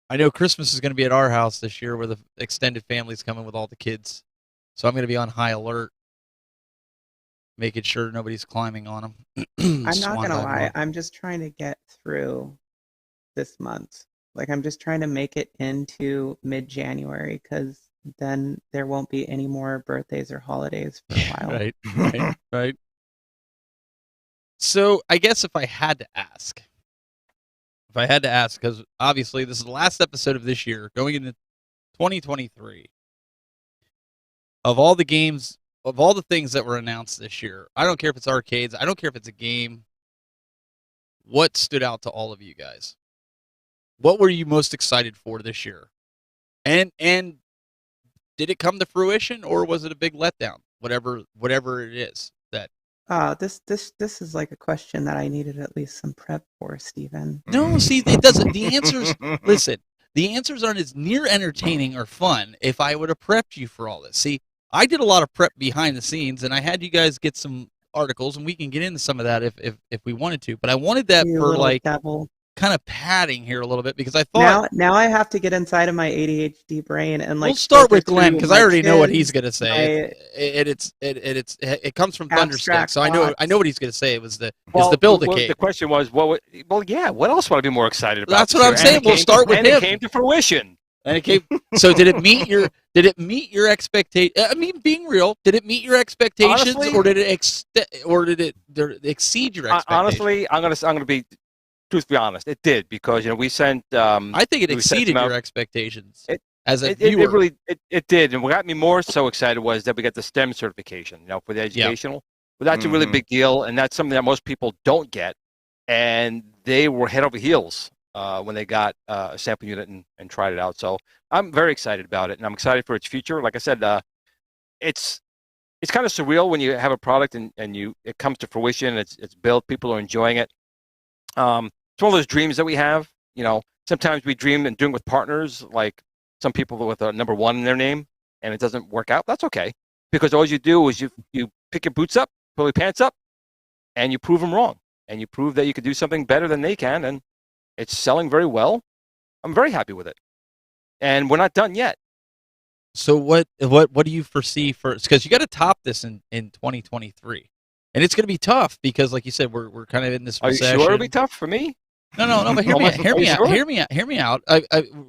I know Christmas is going to be at our house this year where the extended family's coming with all the kids. So I'm going to be on high alert, making sure nobody's climbing on them. I'm not going to lie. I'm just trying to get through this month. Like, I'm just trying to make it into mid-January because then there won't be any more birthdays or holidays for a while. Right. So I guess if I had to ask, because obviously this is the last episode of this year, going into 2023, of all the games, of all the things that were announced this year, I don't care if it's arcades, I don't care if it's a game, what stood out to all of you guys? What were you most excited for this year? And did it come to fruition, or was it a big letdown? Whatever it is that. This is like a question that I needed at least some prep for, Stephen. No, see, it doesn't. The answers. Listen, the answers aren't as near entertaining or fun if I would have prepped you for all this. See, I did a lot of prep behind the scenes, and I had you guys get some articles, and we can get into some of that if we wanted to. But I wanted that for like devil. Kind of padding here a little bit because I thought now I have to get inside of my ADHD brain and like. We'll start with Glenn because I already know what he's gonna say. It comes from Thunderstick, so I know what he's gonna say. It was the build-a-cave. The question was, what else would I be more excited about? That's what I'm saying. We'll start with him. It came to fruition. And it came. So did it meet your expectation? I mean, being real, did it meet your expectations, honestly, or did it exceed your expectations? Honestly, I'm gonna be. To be honest, it did because we sent. I think it exceeded your expectations as a viewer. It did, and what got me more so excited was that we got the STEM certification, for the educational. Well, that's a really big deal, and that's something that most people don't get, and they were head over heels when they got a sample unit and tried it out. So I'm very excited about it, and I'm excited for its future. Like I said, it's kind of surreal when you have a product and it comes to fruition. It's built, people are enjoying it. It's one of those dreams that we have. Sometimes we dream and doing with partners, like some people with a number 1 in their name, and it doesn't work out. That's okay, because all you do is you pick your boots up, pull your pants up, and you prove them wrong, and you prove that you can do something better than they can, and it's selling very well. I'm very happy with it, and we're not done yet. So what do you foresee for? Because you got to top this in 2023. And it's going to be tough because, like you said, we're kind of in this recession. Are you sure it'll be tough for me? No. But hear Are me you out. sure? Hear me out.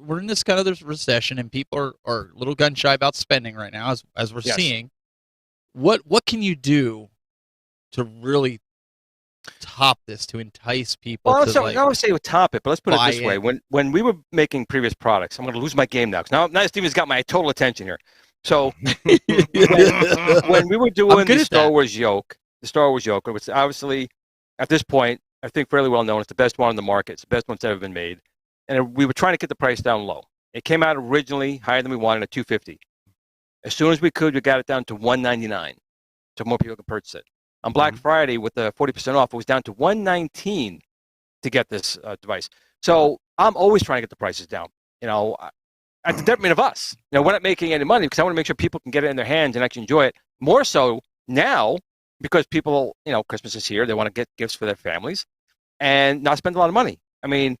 We're in this kind of this recession, and people are a little gun shy about spending right now, as we're Yes. seeing. What can you do to really top this, to entice people Well, to so, like I would say with top it, but let's put it buy this way: in? when we were making previous products, I'm going to lose my game now because now Steven's got my total attention here. So when we were doing good the at Star that. Wars yoke, it was obviously at this point I think fairly well known. It's the best one on the market. It's the best one that's ever been made, and we were trying to get the price down low. It came out originally higher than we wanted at $250. As soon as we could, we got it down to $199, so more people could purchase it. On Black Friday, with the 40% off, it was down to $119 to get this device. So I'm always trying to get the prices down. You know, at the detriment of us. You know, we're not making any money because I want to make sure people can get it in their hands and actually enjoy it. More so now because people, you know, Christmas is here. They want to get gifts for their families and not spend a lot of money. I mean,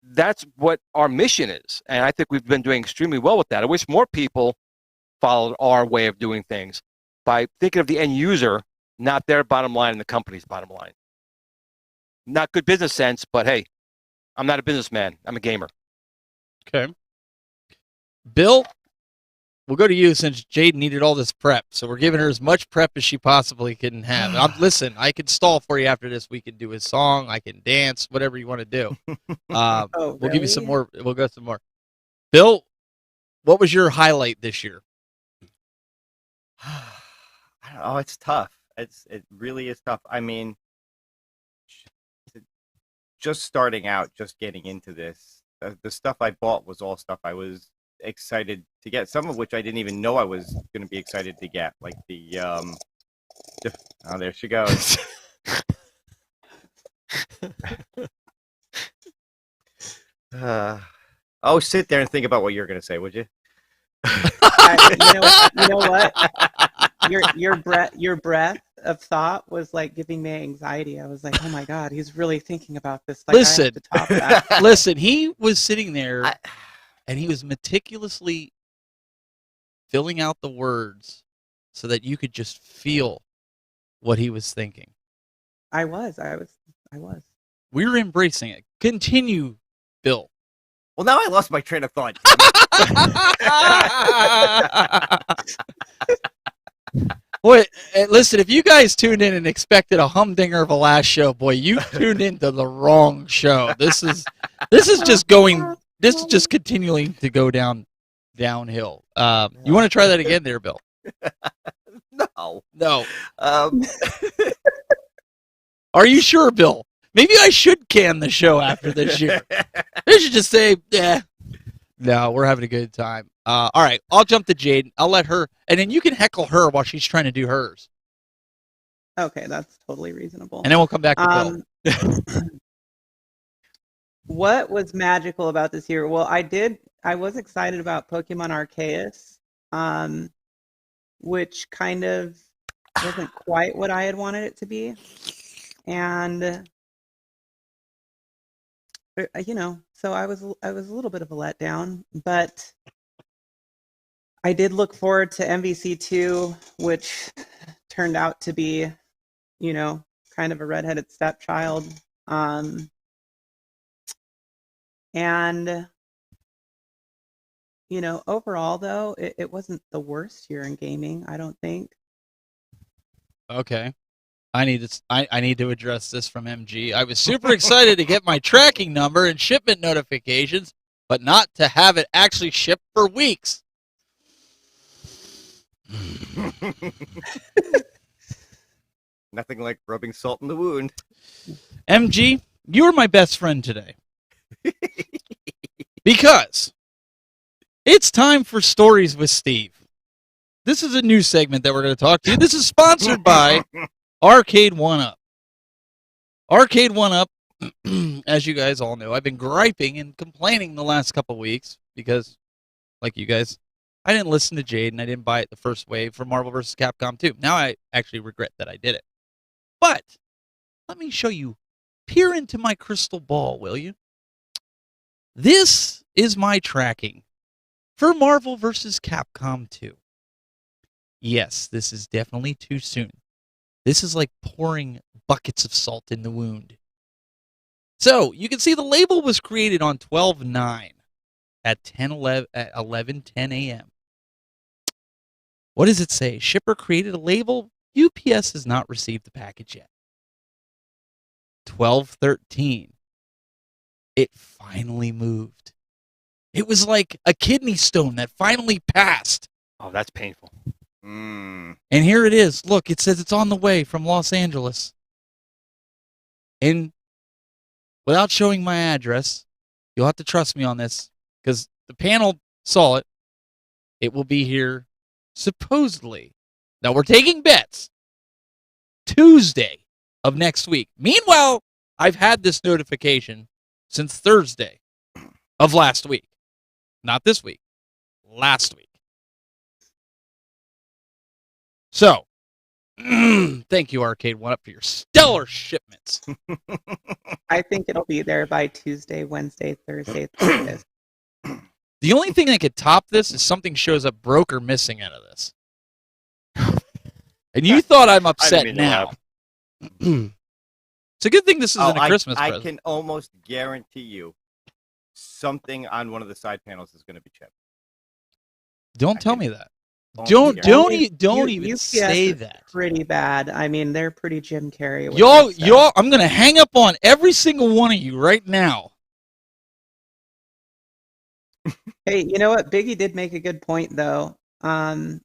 that's what our mission is, and I think we've been doing extremely well with that. I wish more people followed our way of doing things by thinking of the end user, not their bottom line and the company's bottom line. Not good business sense, but hey, I'm not a businessman. I'm a gamer. Okay. Bill, we'll go to you since Jade needed all this prep. So we're giving her as much prep as she possibly can have. Listen, I can stall for you after this. We can do a song. I can dance, whatever you want to do. We'll give you some more. We'll go some more. Bill, what was your highlight this year? I don't know. It's tough. It really is tough. I mean, just starting out, just getting into this, the stuff I bought was all stuff I was excited to get. Some of which I didn't even know I was going to be excited to get, like the oh, there she goes. Oh, sit there and think about what you're going to say, would you? You know what? Your breath of thought was like giving me anxiety. I was like, oh my God, he's really thinking about this. Like, Listen, I have to top that. Listen, he was sitting there and he was meticulously filling out the words so that you could just feel what he was thinking. I was. We're embracing it. Continue, Bill. Well, now I lost my train of thought. Boy, listen, if you guys tuned in and expected a humdinger of a last show, boy, you tuned into the wrong show. This is just continuing to go downhill. You want to try that again there, Bill? No. Are you sure, Bill? Maybe I should can the show after this year. They should just say, no, we're having a good time. All right, I'll jump to Jade. I'll let her, and then you can heckle her while she's trying to do hers. Okay, that's totally reasonable. And then we'll come back to Bill. What was magical about this year? Well, I was excited about Pokemon Arceus, which kind of wasn't quite what I had wanted it to be. And so I was a little bit of a letdown, but I did look forward to MVC2, which turned out to be, kind of a redheaded stepchild. And overall though, it wasn't the worst year in gaming, I don't think. Okay. I need to address this from MG. I was super excited to get my tracking number and shipment notifications, but not to have it actually shipped for weeks. Nothing like rubbing salt in the wound. MG, you are my best friend today. Because it's time for Stories with Steve. This is a new segment that we're going to talk to you. This is sponsored by Arcade 1-Up. Arcade 1-Up, as you guys all know, I've been griping and complaining the last couple weeks because, like you guys, I didn't listen to Jade and I didn't buy it the first wave for Marvel vs. Capcom 2. Now I actually regret that I did it. But let me show you. Peer into my crystal ball, will you? This is my tracking for Marvel vs. Capcom 2. Yes, this is definitely too soon. This is like pouring buckets of salt in the wound. So you can see the label was created on 12/9 at 11:10 a.m. What does it say? Shipper created a label. UPS has not received the package yet. 12:13. It finally moved. It was like a kidney stone that finally passed. Oh, that's painful. Mm. And here it is. Look, it says it's on the way from Los Angeles. And without showing my address, you'll have to trust me on this because the panel saw it. It will be here supposedly. Now we're taking bets. Tuesday of next week. Meanwhile, I've had this notification since Thursday of last week. Not this week. Last week. So, thank you, Arcade One Up, for your stellar shipments. I think it'll be there by Tuesday, Wednesday, Thursday, Thursday. The only thing that could top this is something shows up broke or missing out of this. And you thought I'm upset now. It's a good thing this isn't a Christmas present. I can almost guarantee you something on one of the side panels is going to be chipped. Don't tell me that. Don't even UPS say is that. Pretty bad. I mean, they're pretty Jim Carrey. with Y'all, their stuff. I'm gonna hang up on every single one of you right now. Hey, you know what? Biggie did make a good point, though. I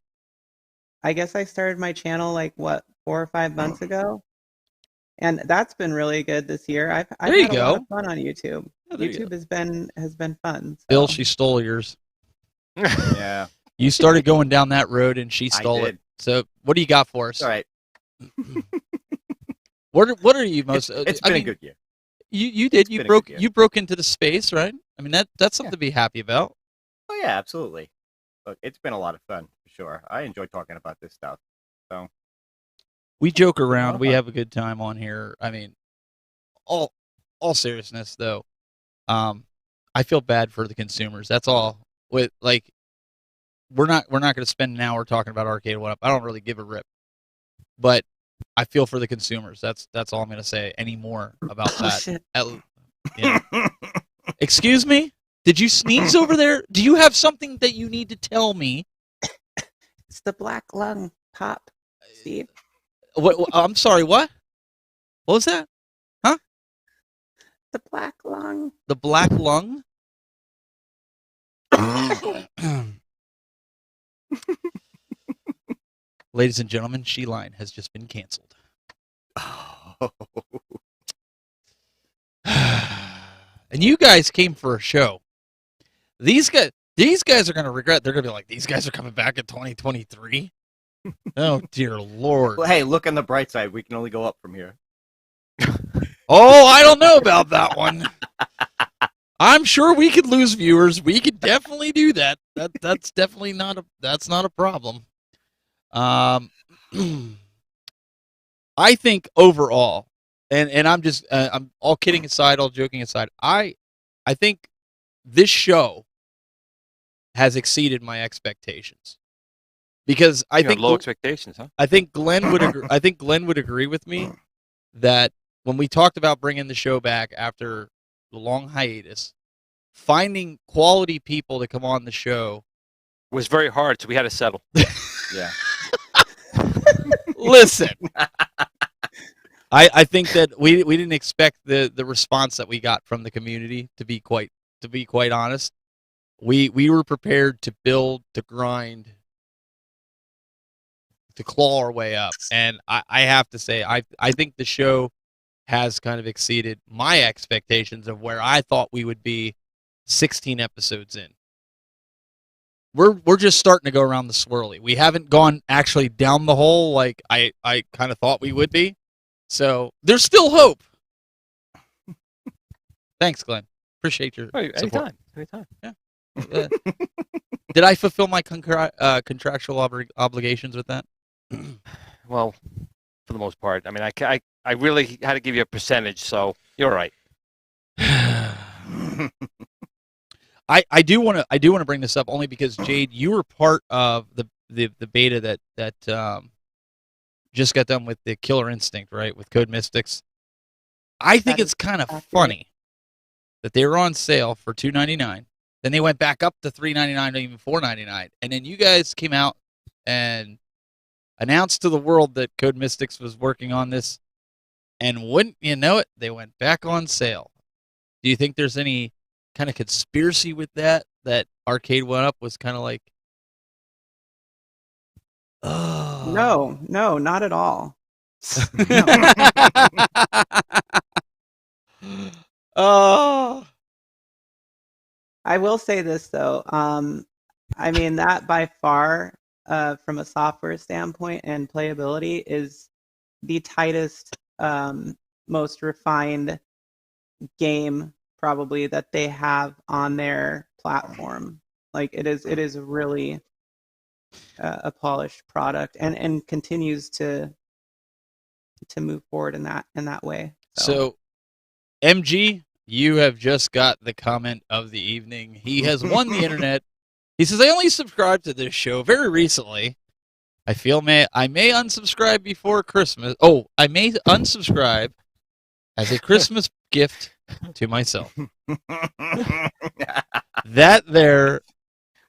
guess I started my channel like 4 or 5 months ago, and that's been really good this year. I've There you had a lot go. of fun on YouTube. Yeah, there you YouTube has been fun. So. Bill, she stole yours. Yeah. You started going down that road, and she stole it. did. So, what do you got for us? All right. What are you most? It's been a good year. You did. been a good year. You broke into the space, right? I mean that's something Yeah. to be happy about. Oh yeah, absolutely. Look, it's been a lot of fun for sure. I enjoy talking about this stuff. So We joke around. of We fun. have a good time on here. I mean, all seriousness though, I feel bad for the consumers. That's all. With like, we're not going to spend an hour talking about Arcade One Up. I don't really give a rip, but I feel for the consumers. That's all I'm going to say anymore about Oh, that. shit. Yeah. Excuse me? Did you sneeze over there? Do you have something that you need to tell me? It's the black lung pop, Steve. What? I'm sorry. What? What was that? The black lung. The black lung? Ladies and gentlemen, She Line has just been canceled. And you guys came for a show. These guys are going to regret. They're going to be like, these guys are coming back in 2023. Oh dear Lord. Well, hey, look on the bright side. We can only go up from here. Oh, I don't know about that one. I'm sure we could lose viewers. We could definitely do that. That's definitely not a problem. I think overall, and I'm all kidding aside, all joking aside. I think this show has exceeded my expectations because I think low expectations, huh? I think Glenn would agree. I think Glenn would agree with me that when we talked about bringing the show back after the long hiatus, finding quality people to come on the show Was very hard, so we had to settle. Yeah. Listen, I think that we didn't expect the response that we got from the community to be quite honest. We were prepared to build, to grind, to claw our way up, and I have to say I think the show has kind of exceeded my expectations of where I thought we would be 16 episodes in. We're just starting to go around the swirly. We haven't gone actually down the hole like I kind of thought we would be. So there's still hope. Thanks, Glenn. Appreciate your support. Anytime. Did I fulfill my contractual obligations with that? Well, for the most part. I mean, I really had to give you a percentage, so you're right. I do want to bring this up only because Jade, you were part of the beta that just got done with the Killer Instinct, right? With Code Mystics. I think That it's is kind of accurate. funny that they were on sale for $2.99. Then they went back up to $3.99 or even $4.99. And then you guys came out and announced to the world that Code Mystics was working on this. And wouldn't you know it, they went back on sale. Do you think there's any kind of conspiracy with that Arcade 1-Up was kind of like, oh. No, not at all. Oh. I will say this though. I mean that by far, from a software standpoint and playability, is the tightest, most refined game probably that they have on their platform. Like it is really a polished product, and continues to move forward in that way. So, MG, you have just got the comment of the evening. He has won the internet. He says, I only subscribed to this show very recently. I feel I may unsubscribe before Christmas. Oh, I may unsubscribe as a Christmas gift to myself. That there.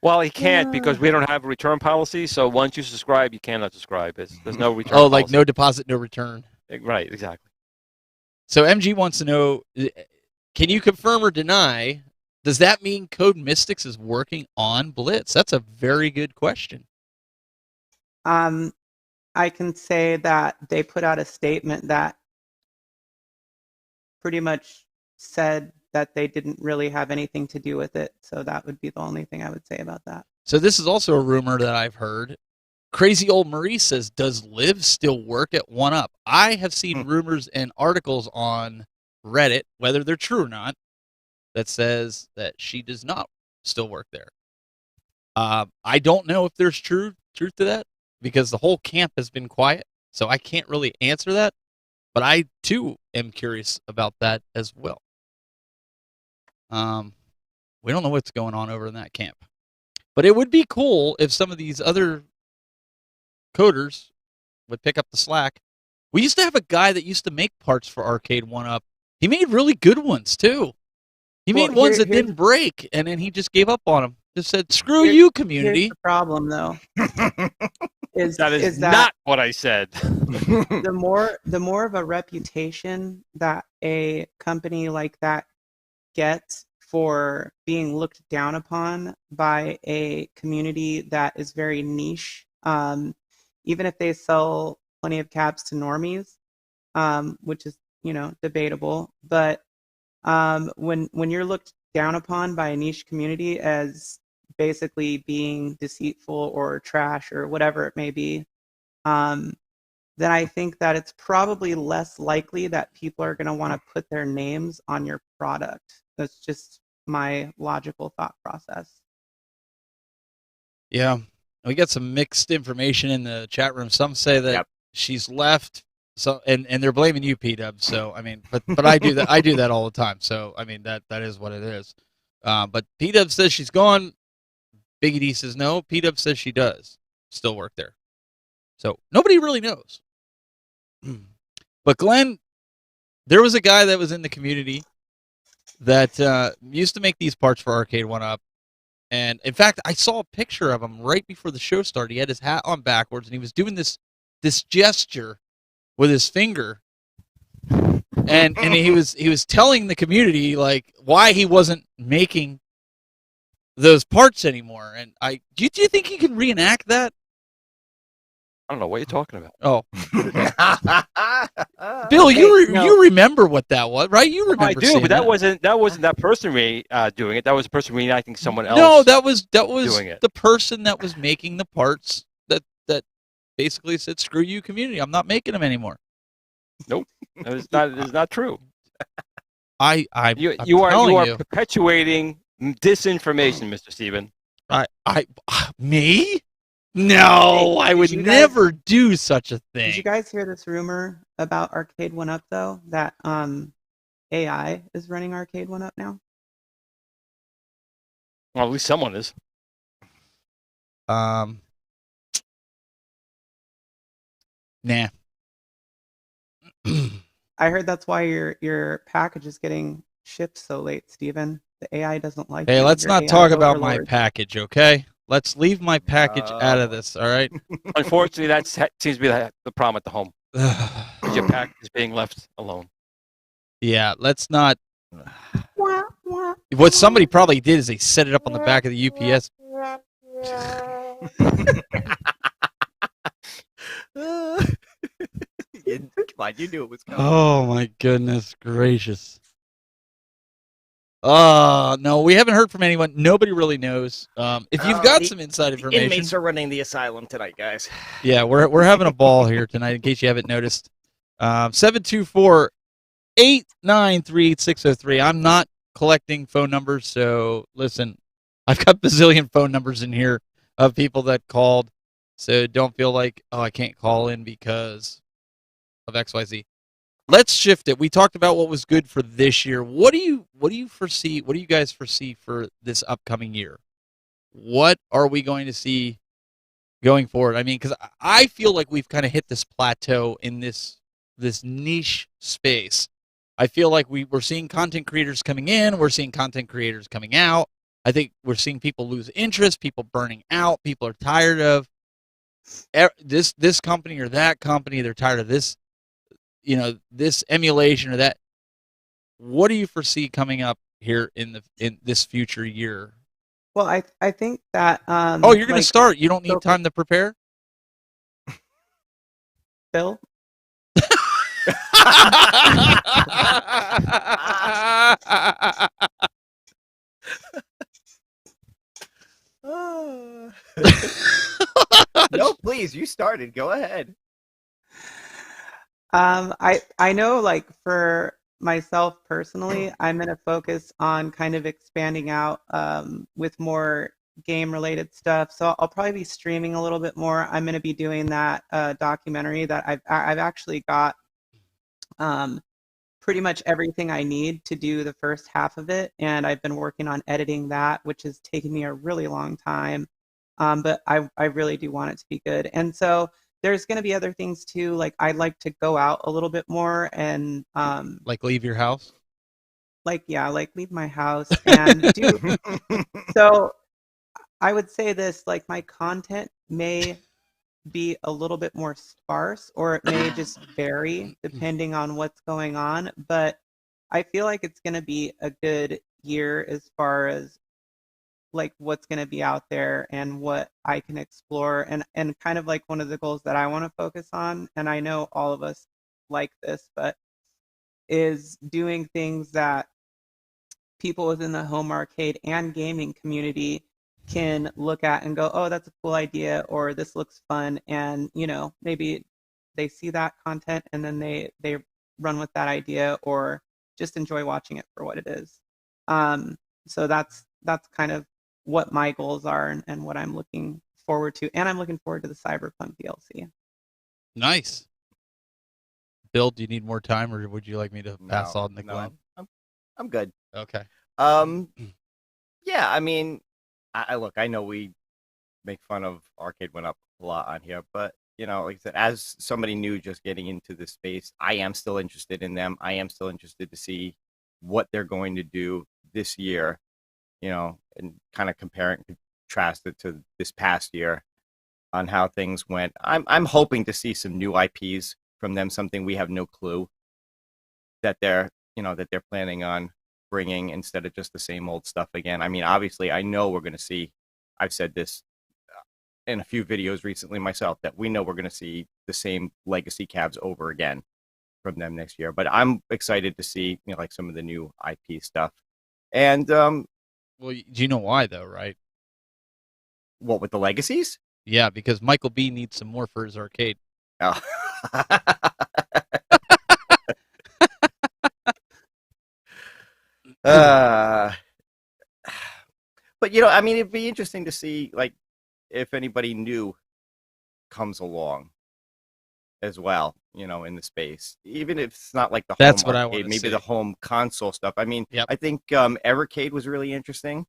Well, he can't because we don't have a return policy. So once you subscribe, you cannot subscribe. There's no return. Oh, like policy. no deposit, no return. Right, exactly. So MG wants to know, can you confirm or deny, does that mean Code Mystics is working on Blitz? That's a very good question. I can say that they put out a statement that pretty much said that they didn't really have anything to do with it. So that would be the only thing I would say about that. So this is also a rumor that I've heard. Crazy Old Marie says, does Liv still work at 1-Up? I have seen rumors and articles on Reddit, whether they're true or not, that says that she does not still work there. I don't know if there's truth to that, because the whole camp has been quiet, so I can't really answer that. But I, too, am curious about that as well. We don't know what's going on over in that camp. But it would be cool if some of these other coders would pick up the slack. We used to have a guy that used to make parts for Arcade 1-Up. He made really good ones, too. He made ones that didn't break, and then he just gave up on them. Just said, screw you, community. Here's the problem, though. That is not what I said. the more of a reputation that a company like that gets for being looked down upon by a community that is very niche, even if they sell plenty of caps to normies, which is, debatable, but when you're looked down upon by a niche community as basically being deceitful or trash or whatever it may be, then I think that it's probably less likely that people are going to want to put their names on your product. That's just my logical thought process. Yeah, we got some mixed information in the chat room. Some say that she's left, so and they're blaming you, P-Dub. So I mean, but I do that. I do that all the time. So I mean, that is what it is. But P-Dub says she's gone. Biggie D says no. P-Dub says she does still work there. So nobody really knows. But Glenn, there was a guy that was in the community that used to make these parts for Arcade 1-Up. And in fact, I saw a picture of him right before the show started. He had his hat on backwards, and he was doing this gesture with his finger. And he was telling the community like why he wasn't making those parts anymore. And do you think he can reenact that? I don't know what you're talking about. Oh, Bill, you remember what that was, right? You remember? I do, but that wasn't that person doing it. That was a person reenacting someone else. No, that was doing it. The person that was making the parts that basically said, "Screw you, community. I'm not making them anymore." Nope, that is not true. You are perpetuating disinformation, Mr. Steven. Me? No, I would never do such a thing. Did you guys hear this rumor about Arcade 1-Up though? That AI is running Arcade 1-Up now? Well, at least someone is. Nah. I heard that's why your package is getting shipped so late, Steven. The AI doesn't like Hey, you. let's Your not AI talk about my overlord. package, okay? Let's leave my package out of this, all right? Unfortunately, that seems to be the problem at the home. Your package is being left alone. Yeah, let's not. What somebody probably did is they set it up on the back of the UPS. Come on, you knew it was coming. Oh my goodness gracious. No, we haven't heard from anyone. Nobody really knows. If you've got some inside information, Inmates are running the asylum tonight, guys. yeah, we're having a ball here tonight. In case you haven't noticed, 724-893-8603. I'm not collecting phone numbers, so listen, I've got bazillion phone numbers in here of people that called, so don't feel like, oh, I can't call in because of XYZ. Let's shift it. We talked about what was good for this year. What do you foresee? What do you guys foresee for this upcoming year? What are we going to see going forward? I mean, because I feel like we've kind of hit this plateau in this niche space. I feel like we're seeing content creators coming in. We're seeing content creators coming out. I think we're seeing people lose interest, people burning out. People are tired of this company or that company. They're tired of this, this emulation or that. What do you foresee coming up here in this future year? Well, I think that oh, you're going to start. You don't need time to prepare? Bill? No, please, you started. Go ahead. I know, like, for myself personally, I'm going to focus on kind of expanding out with more game related stuff. So I'll probably be streaming a little bit more. I'm going to be doing that documentary that I've actually got pretty much everything I need to do the first half of it, and I've been working on editing that, which has taken me a really long time. But I really do want it to be good. And so there's going to be other things too. Like, I'd like to go out a little bit more and like leave your house. Like leave my house and do. So I would say this: like, my content may be a little bit more sparse, or it may just vary depending on what's going on. But I feel like it's going to be a good year as far as like what's going to be out there and what I can explore, and kind of like one of the goals that I want to focus on, and I know all of us like this, but is doing things that people within the home arcade and gaming community can look at and go, oh, that's a cool idea, or this looks fun, and maybe they see that content and then they run with that idea, or just enjoy watching it for what it is. So that's kind of what my goals are and what I'm looking forward to, and I'm looking forward to the Cyberpunk DLC. Nice. Bill, do you need more time, or would you like me to pass on the Glenn? I'm good. Okay. Yeah, I mean, I know we make fun of Arcade Went Up a lot on here, but like I said, as somebody new just getting into this space, I am still interested in them. I am still interested to see what they're going to do this year, and kind of compare and contrast it to this past year on how things went. I'm hoping to see some new IPs from them, something we have no clue that they're planning on bringing, instead of just the same old stuff again. I mean, obviously, I know we're going to see, I've said this in a few videos recently myself, that we know we're going to see the same legacy cabs over again from them next year. But I'm excited to see, like some of the new IP stuff. And well, do you know why though, right? What, with the legacies? Yeah, because Michael B needs some more for his arcade. Oh. But I mean, it'd be interesting to see, like, if anybody new comes along as well, in the space, even if it's not like the That's home what arcade, I want to maybe see. the home console stuff. I mean, Yep. I think Evercade was really interesting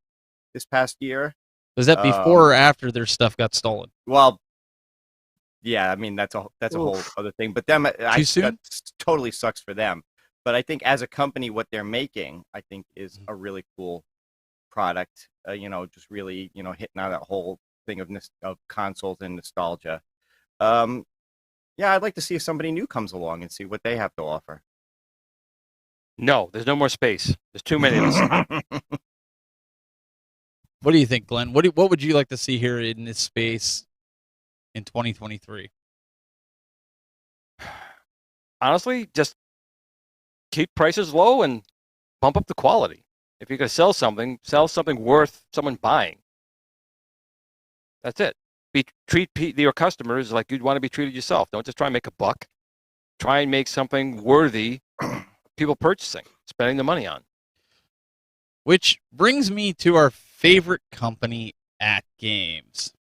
this past year. Was that before or after their stuff got stolen? Well, Yeah, I mean that's a whole Oof. other thing. But them, Too soon? that totally sucks for them. But I think as a company, what they're making, I think, is a really cool product. Just really, hitting on that whole thing of consoles and nostalgia. Yeah, I'd like to see if somebody new comes along and see what they have to offer. No, there's no more space. There's too many of us. What do you think, Glenn? What would you like to see here in this space in 2023? Honestly, just keep prices low and bump up the quality. If you're going to sell something worth someone buying. That's it. Treat your customers like you'd want to be treated yourself. Don't just try and make a buck. Try and make something worthy of people purchasing, spending the money on. Which brings me to our favorite company, AtGames.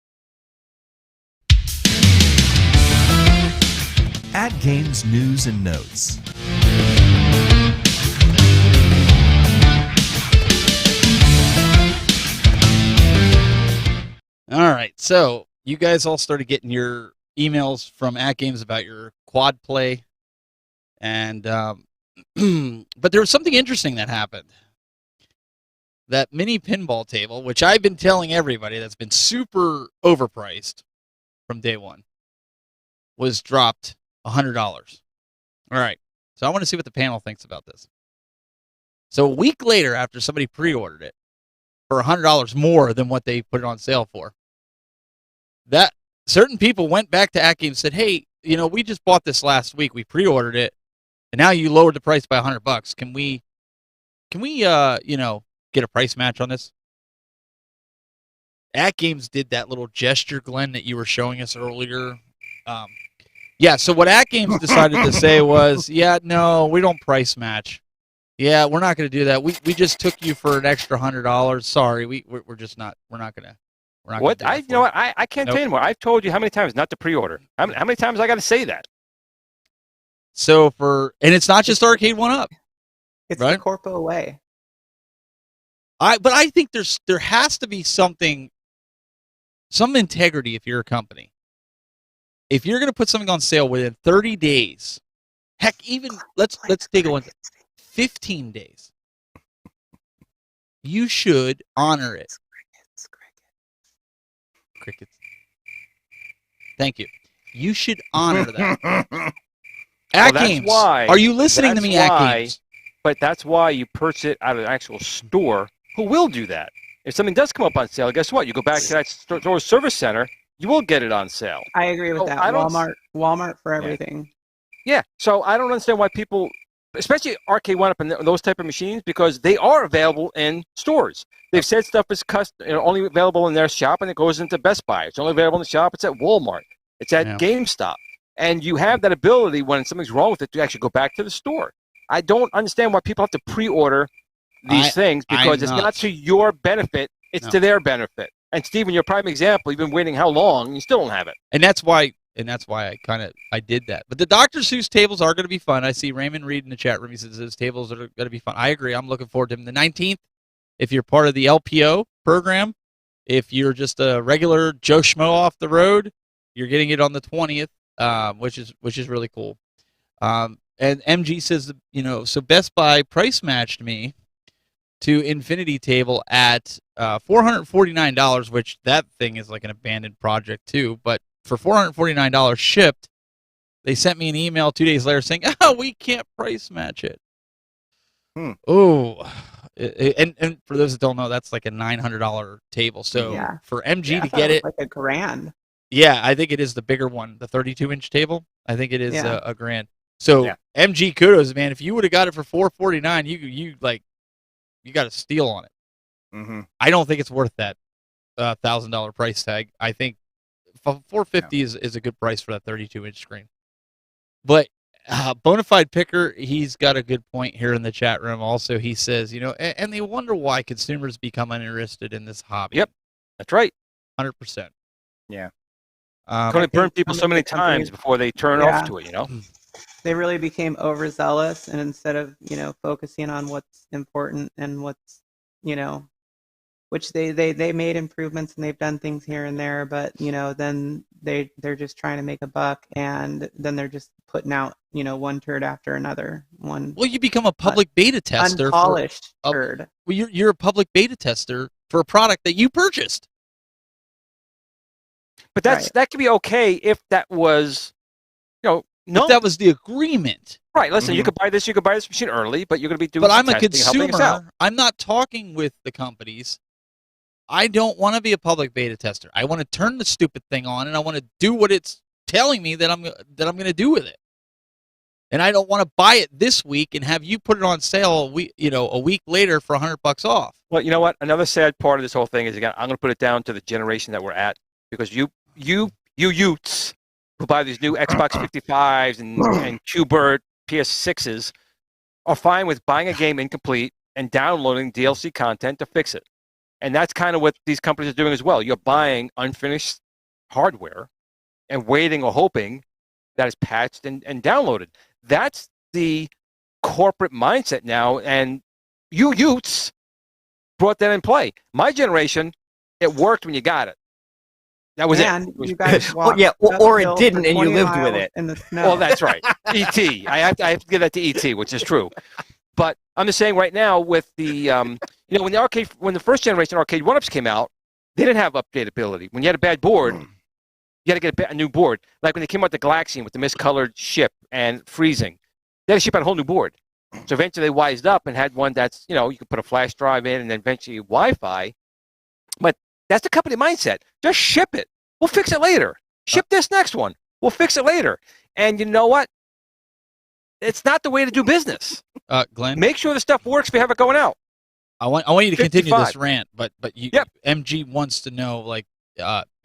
AtGames News and Notes. All right, so you guys all started getting your emails from AtGames about your quad play, and but there was something interesting that happened. That mini pinball table, which I've been telling everybody that's been super overpriced from day one, was dropped $100. All right, so I want to see what the panel thinks about this. So a week later, after somebody pre-ordered it for $100 more than what they put it on sale for, that certain people went back to AtGames and said, "Hey, we just bought this last week. We pre-ordered it, and now you lowered the price by $100. Can we, get a price match on this?" AtGames did that little gesture, Glenn, that you were showing us earlier. Yeah, so what AtGames decided to say was, yeah, no, we don't price match. Yeah, we're not going to do that. We just took you for an extra $100. Sorry, we're just not. We're not going to. What I can't tell you anymore. I've told you how many times not to pre-order. How many times I got to say that? So and it's not just Arcade 1-Up. It's right? the corpo way. But I think there has to be some integrity if you're a company. If you're going to put something on sale within 30 days, heck, even let's dig on 15 days, you should honor it. Crickets. Thank you. You should honor that. AtGames, are you listening to me, AtGames? But that's why you purchase it out of an actual store who will do that. If something does come up on sale, guess what? You go back to that store service center, you will get it on sale. I agree with that. Walmart for everything. Yeah. So I don't understand why people, especially Arcade 1-Up and those type of machines, because they are available in stores. They've said stuff is only available in their shop, and it goes into Best Buy. It's only available in the shop. It's at Walmart. It's at GameStop. And you have that ability when something's wrong with it to actually go back to the store. I don't understand why people have to pre-order these things, because it's not to your benefit. It's to their benefit. And Steven, you're a prime example. You've been waiting how long, and you still don't have it. And that's why I did that. But the Dr. Seuss tables are going to be fun. I see Raymond Reed in the chat room. He says those tables are going to be fun. I agree. I'm looking forward to them. The 19th, if you're part of the LPO program, if you're just a regular Joe Schmo off the road, you're getting it on the 20th, which is really cool. And MG says, so Best Buy price matched me to Infinity Table at $449, which that thing is like an abandoned project too. But for $449 shipped, they sent me an email 2 days later saying, "Oh, we can't price match it." Oh, and for those that don't know, that's like a $900 table. So for MG to get it, like $1,000. Yeah, I think it is the bigger one, the 32-inch table. I think it is a grand. So MG, kudos, man. If you would have got it for $449, you got a steal on it. Mm-hmm. I don't think it's worth that $1,000 price tag. I think $450 is a good price for that 32-inch screen. But Bonafide Picker, he's got a good point here in the chat room. Also, he says, and they wonder why consumers become uninterested in this hobby. Yep, that's right. 100%. Yeah. Going to burn people so many times before they turn off to it, They really became overzealous, and instead of focusing on what's important and what's which they made improvements and they've done things here and there, but then they're just trying to make a buck, and then they're just putting out one turd after another. Well, you become a public beta tester. Unpolished turd. Well, you're a public beta tester for a product that you purchased. But that could be okay if that was, no. If that was the agreement. Right. Listen, you could buy this machine early, but you're going to be doing. But I'm a testing, consumer. I'm not talking with the companies. I don't want to be a public beta tester. I want to turn the stupid thing on, and I want to do what it's telling me that I'm going to do with it. And I don't want to buy it this week and have you put it on sale a week later for $100 off. Well, you know what? Another sad part of this whole thing is, again, I'm going to put it down to the generation that we're at, because you Utes who buy these new Xbox 55s and Qbert PS6s are fine with buying a game incomplete and downloading DLC content to fix it. And that's kind of what these companies are doing as well. You're buying unfinished hardware and waiting or hoping that it's patched and downloaded. That's the corporate mindset now, and you Utes brought that in play. My generation, it worked when you got it. That was it. You guys or it didn't, and you lived with it. In the snow. Well, that's right. E.T. I have to give that to E.T., which is true. But I'm just saying right now with the, when the first generation arcade one-ups came out, they didn't have updatability. When you had a bad board, you had to get a new board. Like when they came out the Galaxian with the miscolored ship and freezing, they had to ship out a whole new board. So eventually they wised up and had one that's, you could put a flash drive in and then eventually Wi-Fi. But that's the company mindset. Just ship it. We'll fix it later. Ship this next one. We'll fix it later. And you know what? It's not the way to do business. Glenn, make sure the stuff works if you have it going out. I want you to 55. continue this rant, but MG wants to know,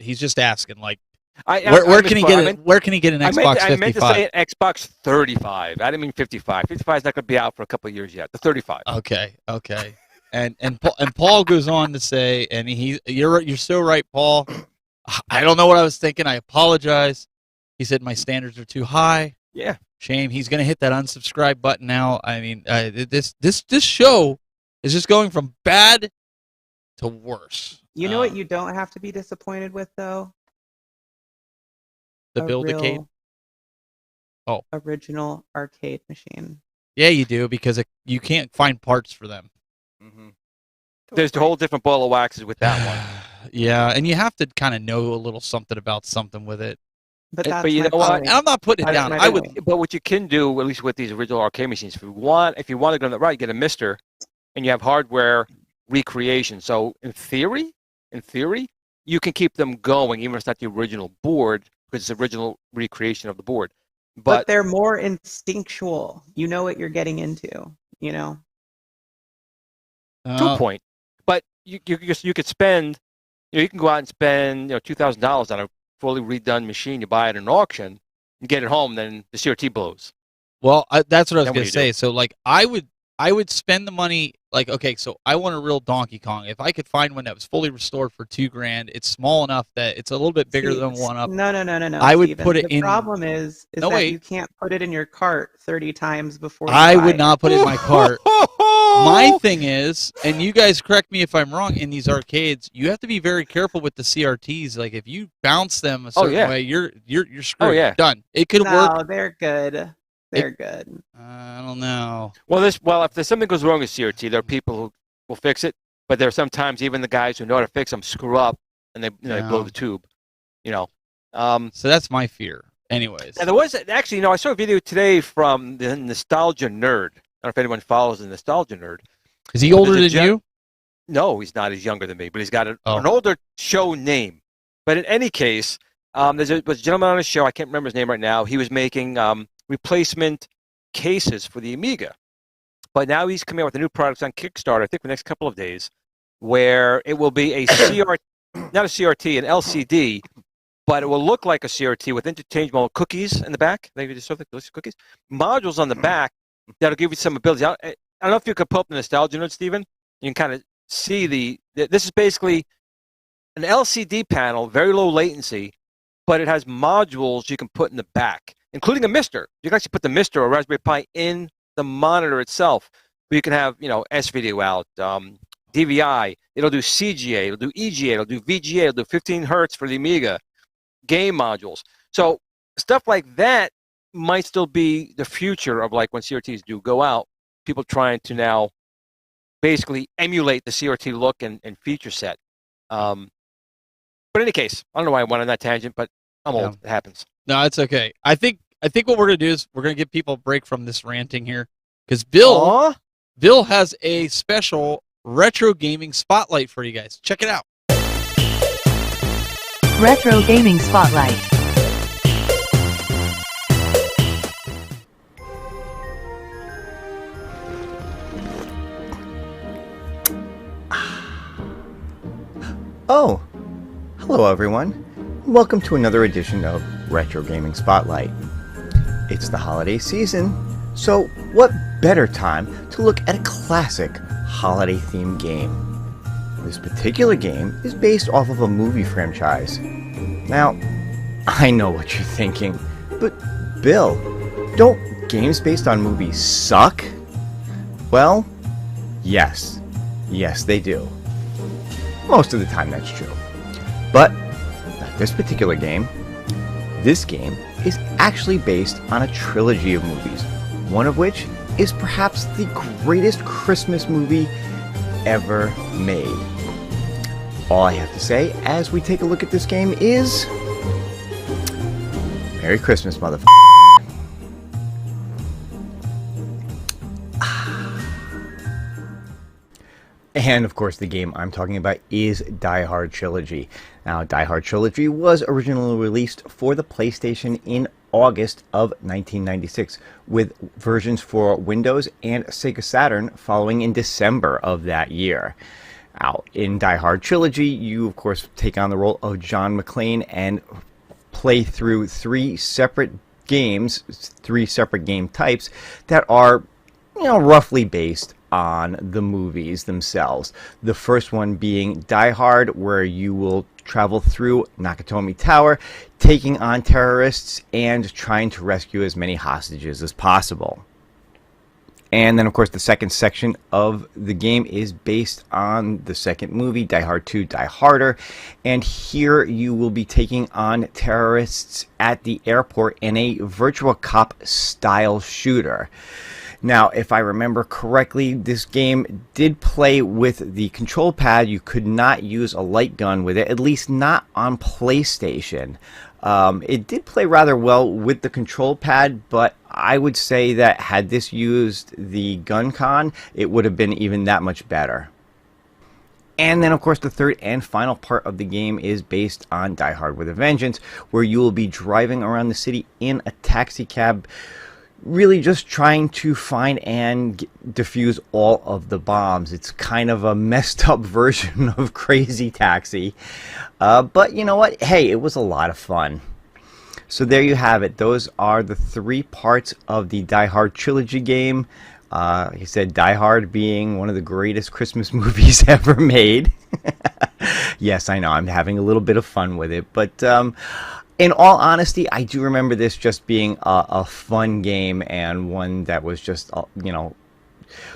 he's just asking, where can he get it? Where can he get an Xbox 55? I meant to say an Xbox 35. I didn't mean 55. 55 is not going to be out for a couple of years yet. The 35. Okay. And Paul goes on to say, and you're so right, Paul. I don't know what I was thinking. I apologize. He said my standards are too high. Yeah. Shame. He's going to hit that unsubscribe button now. I mean, this show is just going from bad to worse. You know what you don't have to be disappointed with, though? The Build-A-Cade? Original arcade machine. Yeah, you do, because you can't find parts for them. Mm-hmm. There's a whole different ball of waxes with that one. Yeah, and you have to kind of know a little something about something with it. But you know what? I'm not putting it down. But what you can do, at least with these original arcade machines, if you want to go that right, get a Mister, and you have hardware recreation. So in theory, you can keep them going, even if it's not the original board, because it's the original recreation of the board. But they're more instinctual. You know what you're getting into. To a point. But you could spend, you can go out and spend $2,000 on a fully redone machine. You buy it at an auction, you get it home, then the CRT blows. Well, that's what I was going to say. So I would spend the money. Okay, so I want a real Donkey Kong. If I could find one that was fully restored for $2,000, it's small enough that it's a little bit bigger than one up. No. I would put it in. The problem is that you can't put it in your cart 30 times before. I would not put it in my cart. My thing is, and you guys correct me if I'm wrong, in these arcades, you have to be very careful with the CRTs. Like if you bounce them a certain way, you're screwed. You're done. It could work. No, they're good. They're good. I don't know. Well, if there's something goes wrong with CRT, there are people who will fix it, but there are sometimes even the guys who know how to fix them screw up and they blow the tube. So that's my fear. Anyways. There was actually, I saw a video today from the Nostalgia Nerd. I don't know if anyone follows the Nostalgia Nerd. Is he older than you? No, he's not. He's younger than me, but he's got an older show name. But in any case, was a gentleman on his show. I can't remember his name right now. He was making replacement cases for the Amiga. But now he's coming out with a new product on Kickstarter, I think the next couple of days, where it will be a CRT, not a CRT, an LCD, but it will look like a CRT with interchangeable cookies in the back. Maybe just sort of like those cookies. Modules on the back that'll give you some ability. I don't know if you could pull up the Nostalgia Nerd, Stephen. You can kind of see this is basically an LCD panel, very low latency, but it has modules you can put in the back, including a Mister. You can actually put the Mister or Raspberry Pi in the monitor itself. But you can have, S-Video out, DVI. It'll do CGA. It'll do EGA. It'll do VGA. It'll do 15 hertz for the Amiga. Game modules. So stuff like that might still be the future of like when CRTs do go out. People trying to now basically emulate the CRT look and feature set. But in any case, I don't know why I went on that tangent, but I'm old. It happens. No, it's okay. I think what we're gonna do is we're gonna give people a break from this ranting here, because Bill has a special retro gaming spotlight for you guys. Check it out. Retro Gaming Spotlight. Oh, hello everyone. Welcome to another edition of Retro Gaming Spotlight. It's the holiday season, so what better time to look at a classic holiday-themed game? This particular game is based off of a movie franchise. Now, I know what you're thinking, but Bill, don't games based on movies suck? Well, yes. Yes, they do. Most of the time that's true. But not this particular game. This game is actually based on a trilogy of movies, one of which is perhaps the greatest Christmas movie ever made. All I have to say as we take a look at this game is Merry Christmas, motherfucker. And of course the game I'm talking about is Die Hard Trilogy. Now, Die Hard Trilogy was originally released for the PlayStation in August of 1996, with versions for Windows and Sega Saturn following in December of that year. Now, in Die Hard Trilogy, you of course take on the role of John McClane and play through three separate games, three separate game types that are, roughly based on the movies themselves. The first one being Die Hard, where you will travel through Nakatomi Tower, taking on terrorists and trying to rescue as many hostages as possible. And then, of course, the second section of the game is based on the second movie, Die Hard 2, Die Harder. And here you will be taking on terrorists at the airport in a virtual cop style shooter. Now, if I remember correctly, this game did play with the control pad. You could not use a light gun with it, at least not on PlayStation. It did play rather well with the control pad, but I would say that had this used the gun con, it would have been even that much better. And then, of course, the third and final part of the game is based on Die Hard with a Vengeance, where you will be driving around the city in a taxi cab, really just trying to find and defuse all of the bombs. It's kind of a messed up version of Crazy Taxi. But you know what? Hey, it was a lot of fun. So there you have it. Those are the three parts of the Die Hard Trilogy game. He said Die Hard being one of the greatest Christmas movies ever made. Yes, I know. I'm having a little bit of fun with it. But in all honesty, I do remember this just being a fun game, and one that was just,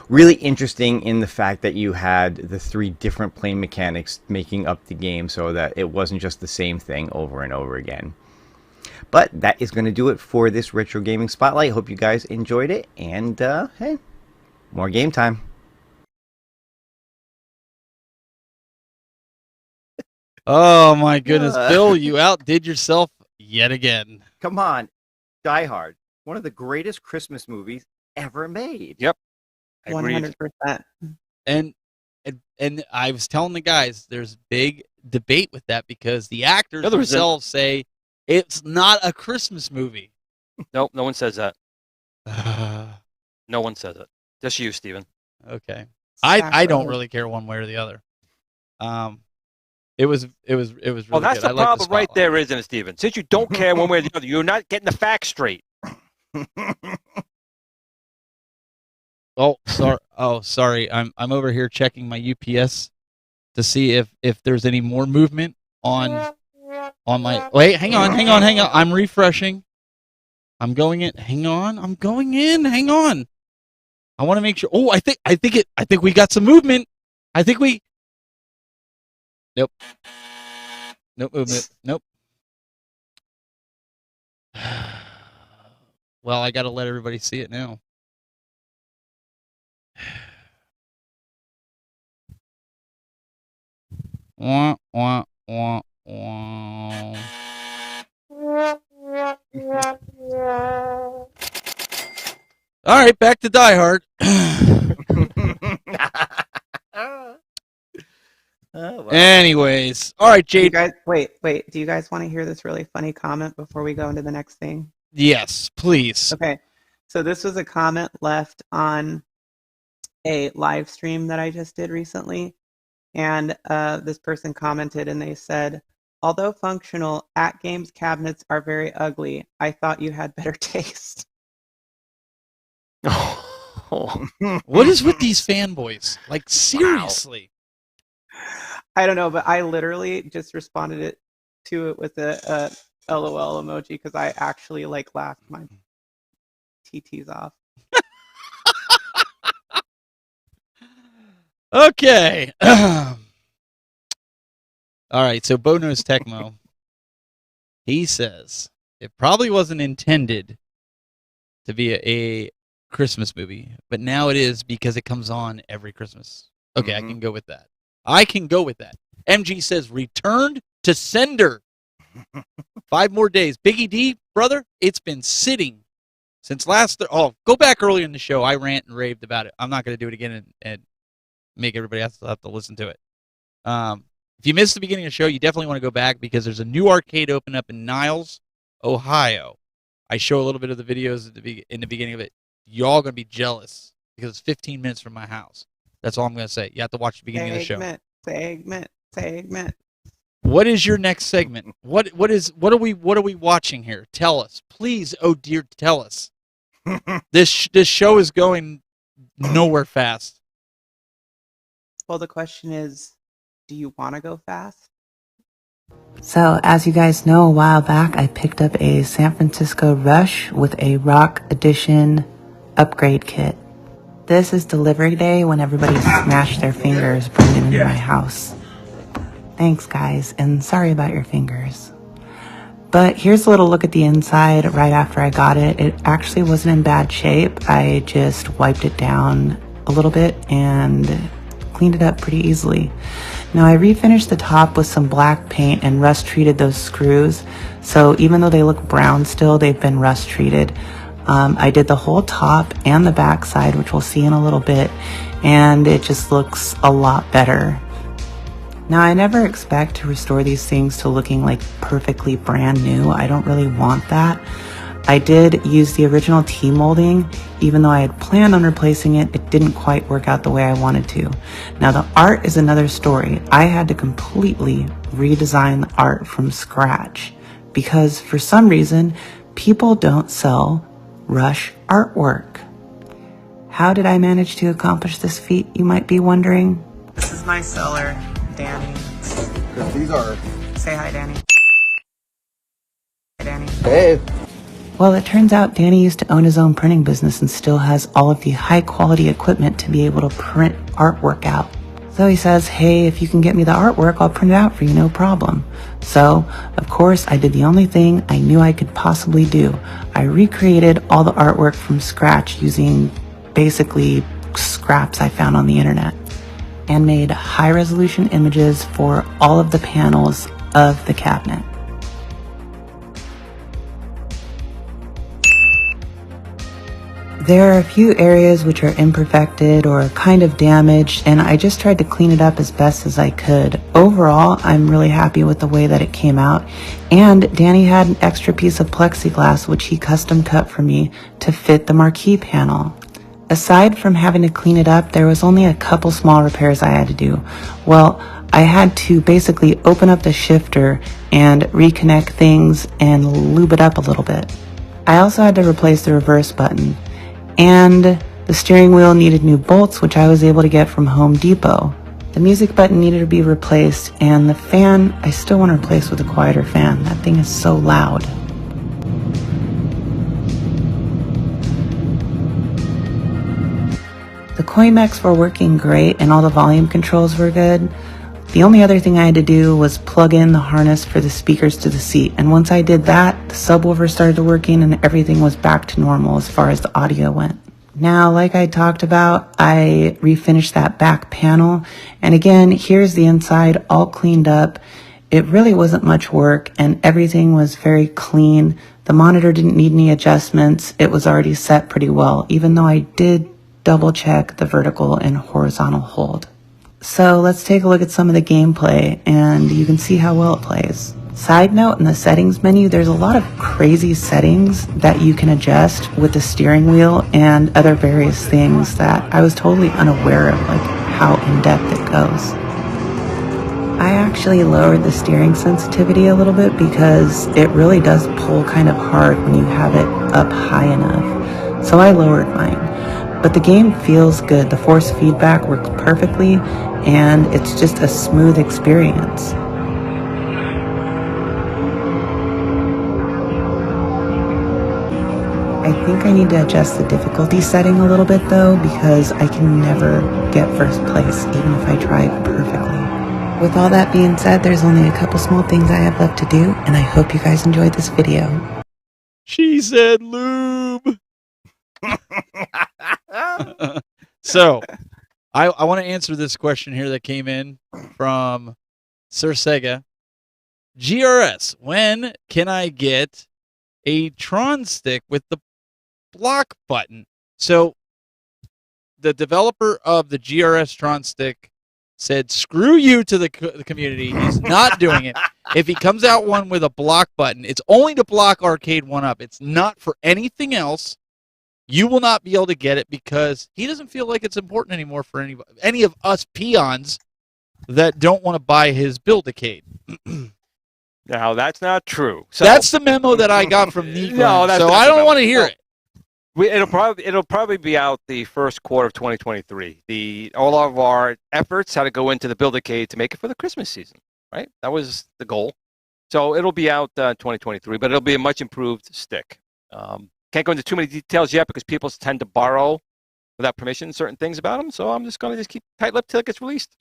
really interesting in the fact that you had the three different play mechanics making up the game, so that it wasn't just the same thing over and over again. But that is going to do it for this Retro Gaming Spotlight. Hope you guys enjoyed it, and hey, more game time. Oh my goodness, Bill, you outdid yourself yet again. Come on, Die Hard, one of the greatest Christmas movies ever made. Yep, 100%. And I was telling the guys, there's big debate with that because the actors themselves say it's not a Christmas movie. Nope, no one says that. No one says it. Just you, Steven. Okay, I don't really care one way or the other. It was really well, that's good. the problem right there, isn't it, Steven? Since you don't care one way or the other, you're not getting the facts straight. Oh, sorry. Oh, sorry. I'm over here checking my UPS to see if there's any more movement on my. Wait, hang on. I'm refreshing. I'm going in. Hang on. I'm going in. Hang on. I want to make sure. Oh, I think we got some movement. I think we. Nope. Nope. Movement. Nope. Well, I got to let everybody see it now. Wah, wah, wah, wah. All right, back to Die Hard. Well. Anyways, all right, Do you Jade. guys, wait. Do you guys want to hear this really funny comment before we go into the next thing? Yes, please. Okay. So this was a comment left on a live stream that I just did recently. And this person commented and they said, although functional, AtGames cabinets are very ugly. I thought you had better taste. What is with these fanboys? Like, seriously. I don't know, but I literally just responded to it with a LOL emoji because I actually like laughed my TTs off. Okay. All right, so Bo Knows Tecmo. He says it probably wasn't intended to be a Christmas movie, but now it is because it comes on every Christmas. Okay, I can go with that. MG says returned to sender. 5 more days. Biggie D, brother, it's been sitting since last. Go back earlier in the show. I rant and raved about it. I'm not going to do it again and make everybody else have to listen to it. If you missed the beginning of the show, you definitely want to go back because there's a new arcade open up in Niles, Ohio. I show a little bit of the videos in the beginning of it. Y'all going to be jealous because it's 15 minutes from my house. That's all I'm going to say. You have to watch the beginning of the show. Segment. What is your next segment? What are we watching here? Tell us, please. Oh dear, tell us. This show is going nowhere fast. Well, the question is, do you want to go fast? So, as you guys know, a while back, I picked up a San Francisco Rush with a Rock Edition upgrade kit. This is delivery day when everybody smashed their fingers bringing into my house. Thanks, guys, and sorry about your fingers. But here's a little look at the inside right after I got it. It actually wasn't in bad shape. I just wiped it down a little bit and cleaned it up pretty easily. Now I refinished the top with some black paint and rust treated those screws. So even though they look brown still, they've been rust treated. I did the whole top and the back side, which we'll see in a little bit, and it just looks a lot better. Now I never expect to restore these things to looking like perfectly brand new. I don't really want that. I did use the original T-molding. Even though I had planned on replacing it, it didn't quite work out the way I wanted to. Now the art is another story. I had to completely redesign the art from scratch because for some reason, people don't sell Rush artwork. How did I manage to accomplish this feat, you might be wondering? This is my seller, Danny. These are... Say hi, Danny. Hi, Danny. Hey. Well, it turns out Danny used to own his own printing business and still has all of the high-quality equipment to be able to print artwork out. So he says, hey, if you can get me the artwork, I'll print it out for you, no problem. So, of course, I did the only thing I knew I could possibly do. I recreated all the artwork from scratch using basically scraps I found on the internet and made high-resolution images for all of the panels of the cabinet. There are a few areas which are imperfected or kind of damaged, and I just tried to clean it up as best as I could. Overall, I'm really happy with the way that it came out, and Danny had an extra piece of plexiglass which he custom cut for me to fit the marquee panel. Aside from having to clean it up, there was only a couple small repairs I had to do. Well, I had to basically open up the shifter and reconnect things and lube it up a little bit. I also had to replace the reverse button. And the steering wheel needed new bolts, which I was able to get from Home Depot. The music button needed to be replaced, and the fan, I still want to replace with a quieter fan. That thing is so loud. The Coimex were working great and all the volume controls were good. The only other thing I had to do was plug in the harness for the speakers to the seat, and once I did that, the subwoofer started working and everything was back to normal as far as the audio went. Now, like I talked about, I refinished that back panel, and again, here's the inside all cleaned up. It really wasn't much work, and everything was very clean. The monitor didn't need any adjustments. It was already set pretty well, even though I did double check the vertical and horizontal hold. So let's take a look at some of the gameplay, and you can see how well it plays. Side note, in the settings menu, there's a lot of crazy settings that you can adjust with the steering wheel and other various things that I was totally unaware of, like how in-depth it goes. I actually lowered the steering sensitivity a little bit because it really does pull kind of hard when you have it up high enough. So I lowered mine. But the game feels good. The force feedback works perfectly, and it's just a smooth experience. I think I need to adjust the difficulty setting a little bit though, because I can never get first place, even if I try perfectly. With all that being said, there's only a couple small things I have left to do, and I hope you guys enjoyed this video. She said lube. So, I want to answer this question here that came in from Sir Sega. GRS, when can I get a Tron stick with the block button? So, the developer of the GRS Tron stick said, screw you to the community. He's not doing it. If he comes out one with a block button, it's only to block Arcade 1-Up. It's not for anything else. You will not be able to get it because he doesn't feel like it's important anymore for any of us peons that don't want to buy his Build-A-Cade. Now, that's not true. So, that's the memo that I got from Nico. No, so I don't want to hear it. It'll probably be out the first quarter of 2023. All of our efforts had to go into the Build-A-Cade to make it for the Christmas season, right? That was the goal. So it'll be out 2023, but it'll be a much improved stick. Can't go into too many details yet because people tend to borrow without permission certain things about them. So I'm just going to just keep tight-lipped till it gets released.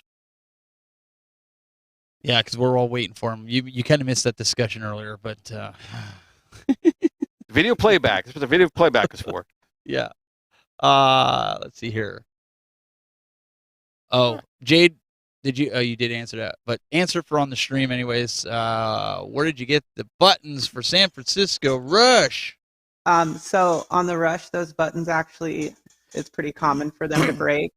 Yeah, because we're all waiting for him. You kind of missed that discussion earlier, but video playback. That's what the video playback is for. Yeah. Let's see here. Oh, Jade, did you? Oh, you did answer that, but answer for on the stream anyways. Where did you get the buttons for San Francisco Rush? So on the Rush, those buttons actually, it's pretty common for them to break.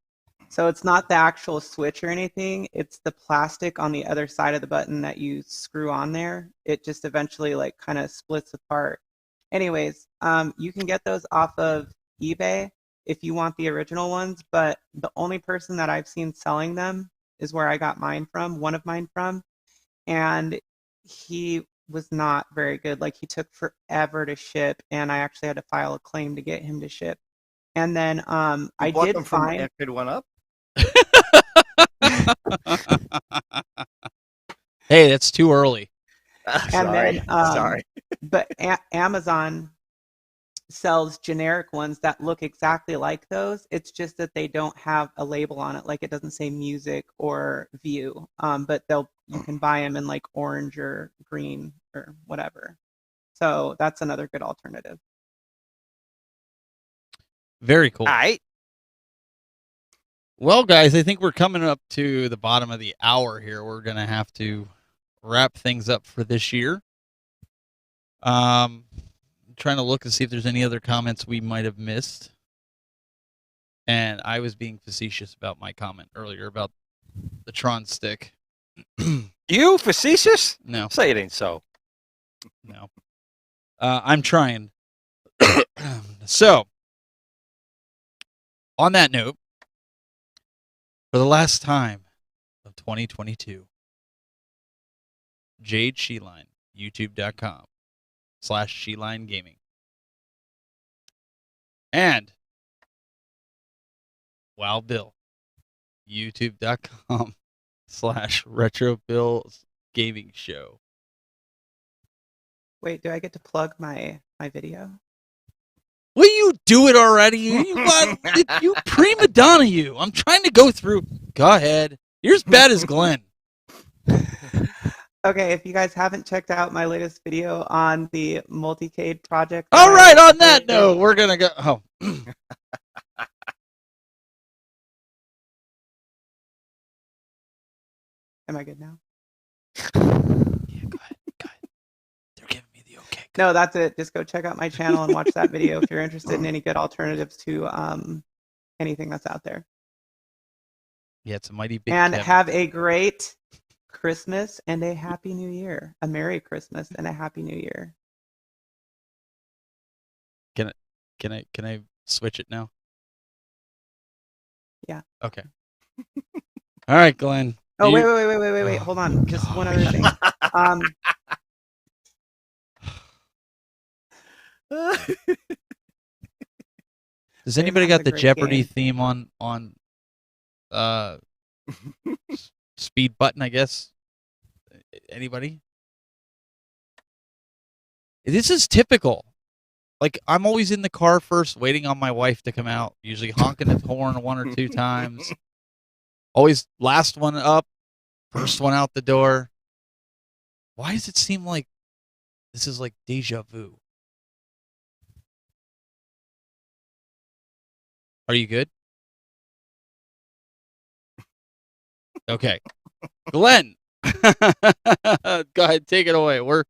So it's not the actual switch or anything. It's the plastic on the other side of the button that you screw on there. It just eventually like kind of splits apart. Anyways, you can get those off of eBay if you want the original ones, but the only person that I've seen selling them is where I got mine from, one of mine from, and he was not very good. Like, he took forever to ship, and I actually had to file a claim to get him to ship. And then I did find Arcade 1-Up. Hey, that's too early. Sorry. But Amazon sells generic ones that look exactly like those. It's just that they don't have a label on it, like it doesn't say music or view. But you can buy them in like orange or green or whatever. So that's another good alternative. Very cool. All right. Well, guys, I think we're coming up to the bottom of the hour here. We're going to have to wrap things up for this year. I'm trying to look and see if there's any other comments we might have missed. And I was being facetious about my comment earlier about the Tron stick. You facetious? No. Say it ain't so. No. I'm trying. So, on that note, for the last time of 2022, Jade Sheline, youtube.com/Sheline Gaming. And Wow Bill, youtube.com/Retro Bill's Gaming Show. Wait, do I get to plug my video? Will you do it already? You prima donna, you. I'm trying to go through. Go ahead. You're as bad as Glenn. Okay, if you guys haven't checked out my latest video on the multicade project. All right, on that note, we're going to go. Oh. Am I good now? Yeah, go ahead. They're giving me the okay. No, that's it. Just go check out my channel and watch that video if you're interested in any good alternatives to anything that's out there. Yeah, it's a mighty big And cabinet. have a great Christmas and a Happy New Year. A Merry Christmas and a Happy New Year. Can I switch it now? Yeah. Okay. All right, Glenn. Oh, wait. Hold on. Just one other thing. Does anybody got the Jeopardy game. theme on speed button, I guess? Anybody? This is typical. Like, I'm always in the car first, waiting on my wife to come out, usually honking the horn 1 or 2 times. Always last one up, first one out the door. Why does it seem like this is like deja vu? Are you good? Okay. Glenn, go ahead, take it away. Where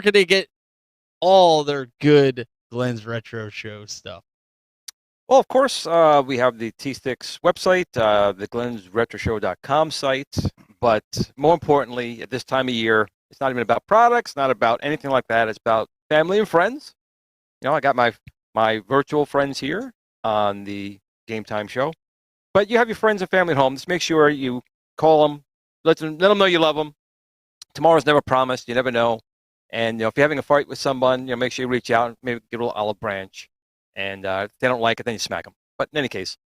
can they get all their good Glenn's Retro Show stuff? Well, of course, we have the T-Sticks website, the glensretroshow.com site, but more importantly, at this time of year, it's not even about products, not about anything like that. It's about family and friends. You know, I got my virtual friends here on the Game Time show, but you have your friends and family at home. Just make sure you call them, let them know you love them. Tomorrow's never promised. You never know. And if you're having a fight with someone, make sure you reach out, maybe give a little olive branch. And if they don't like it, then you smack them. But in any case,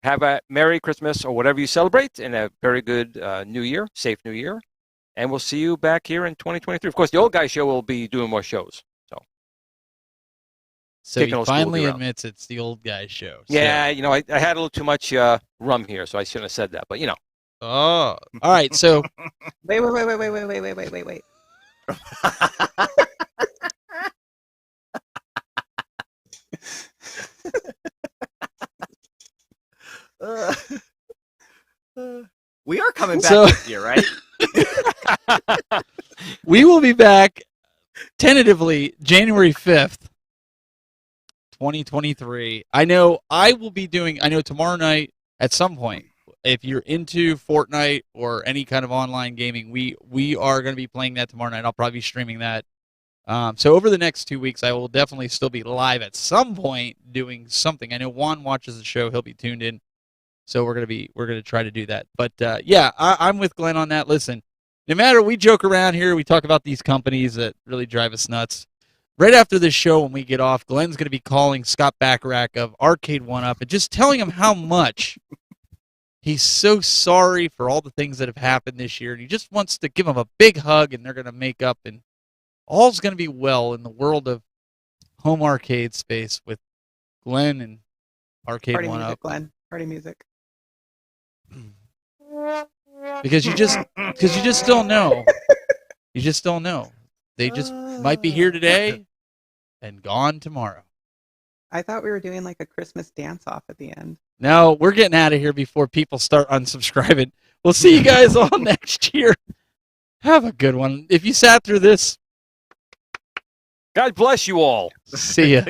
have a Merry Christmas or whatever you celebrate, and a very good New Year, safe New Year. And we'll see you back here in 2023. Of course, the old guy show will be doing more shows. So he finally admits it's the old guy show. Yeah, I had a little too much rum here, so I shouldn't have said that. But Oh, all right. So wait. We are coming back this year, right? We will be back tentatively January 5th, 2023. I know tomorrow night at some point, if you're into Fortnite or any kind of online gaming, we are going to be playing that tomorrow night. I'll probably be streaming that. So over the next 2 weeks, I will definitely still be live at some point doing something. I know Juan watches the show; he'll be tuned in, so we're gonna try to do that. But yeah, I'm with Glenn on that. Listen, no matter, we joke around here, we talk about these companies that really drive us nuts. Right after this show, when we get off, Glenn's gonna be calling Scott Bacharach of Arcade One Up and just telling him how much he's so sorry for all the things that have happened this year, and he just wants to give him a big hug, and they're gonna make up, and all's going to be well in the world of home arcade space with Glenn and Arcade Party One music, Up. Glenn. Party music. Because you just don't know. You just don't know. They just might be here today and gone tomorrow. I thought we were doing like a Christmas dance off at the end. No, we're getting out of here before people start unsubscribing. We'll see you guys all next year. Have a good one. If you sat through this, God bless you all. See ya.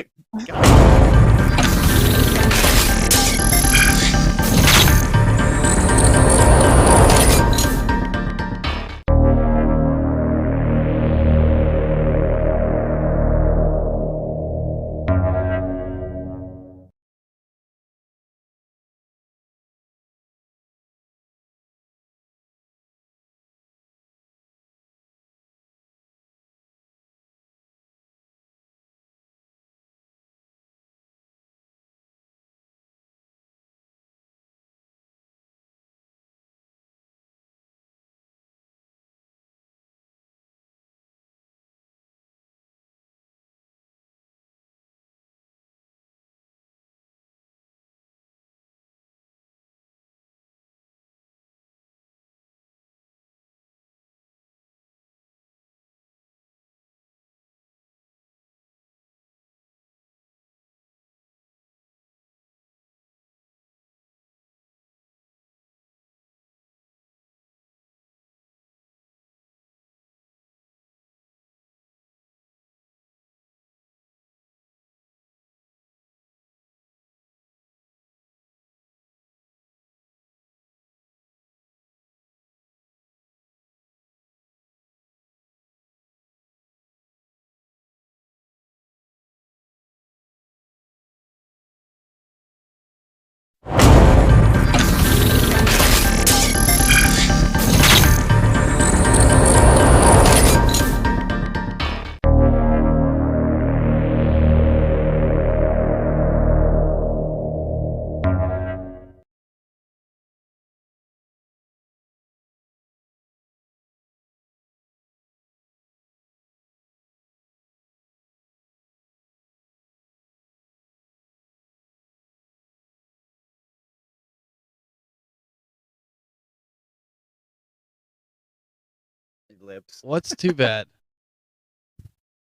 libs. What's too bad?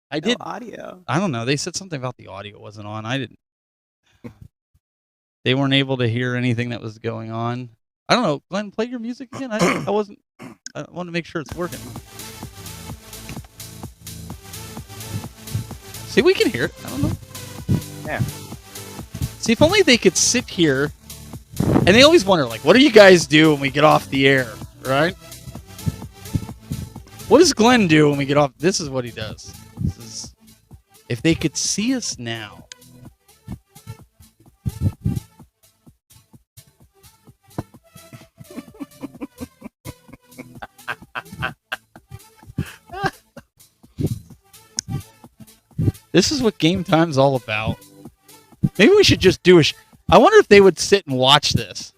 I No did. audio. I don't know. They said something about the audio wasn't on. I didn't. They weren't able to hear anything that was going on. I don't know. Glenn, play your music again. I wasn't. I want to make sure it's working. See, we can hear it. I don't know. Yeah. See, if only they could sit here, and they always wonder, like, what do you guys do when we get off the air, right? What does Glenn do when we get off? This is what he does. This is, if they could see us now. This is what game time's all about. Maybe we should just do a. I wonder if they would sit and watch this.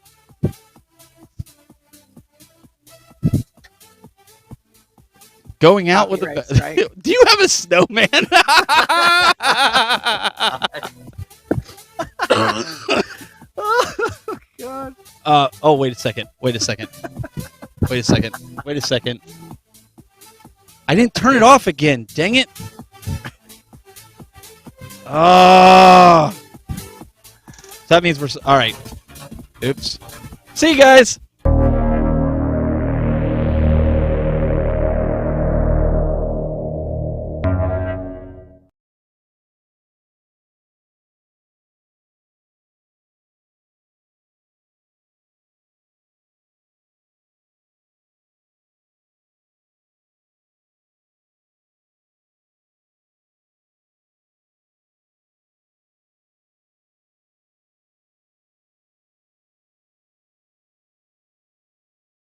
Going out with a. Do you have a snowman? Oh God. Oh, wait a second. Wait a second. Wait a second. Wait a second. I didn't turn it off again. Dang it. Oh. So that means we're all right. Oops. See you guys.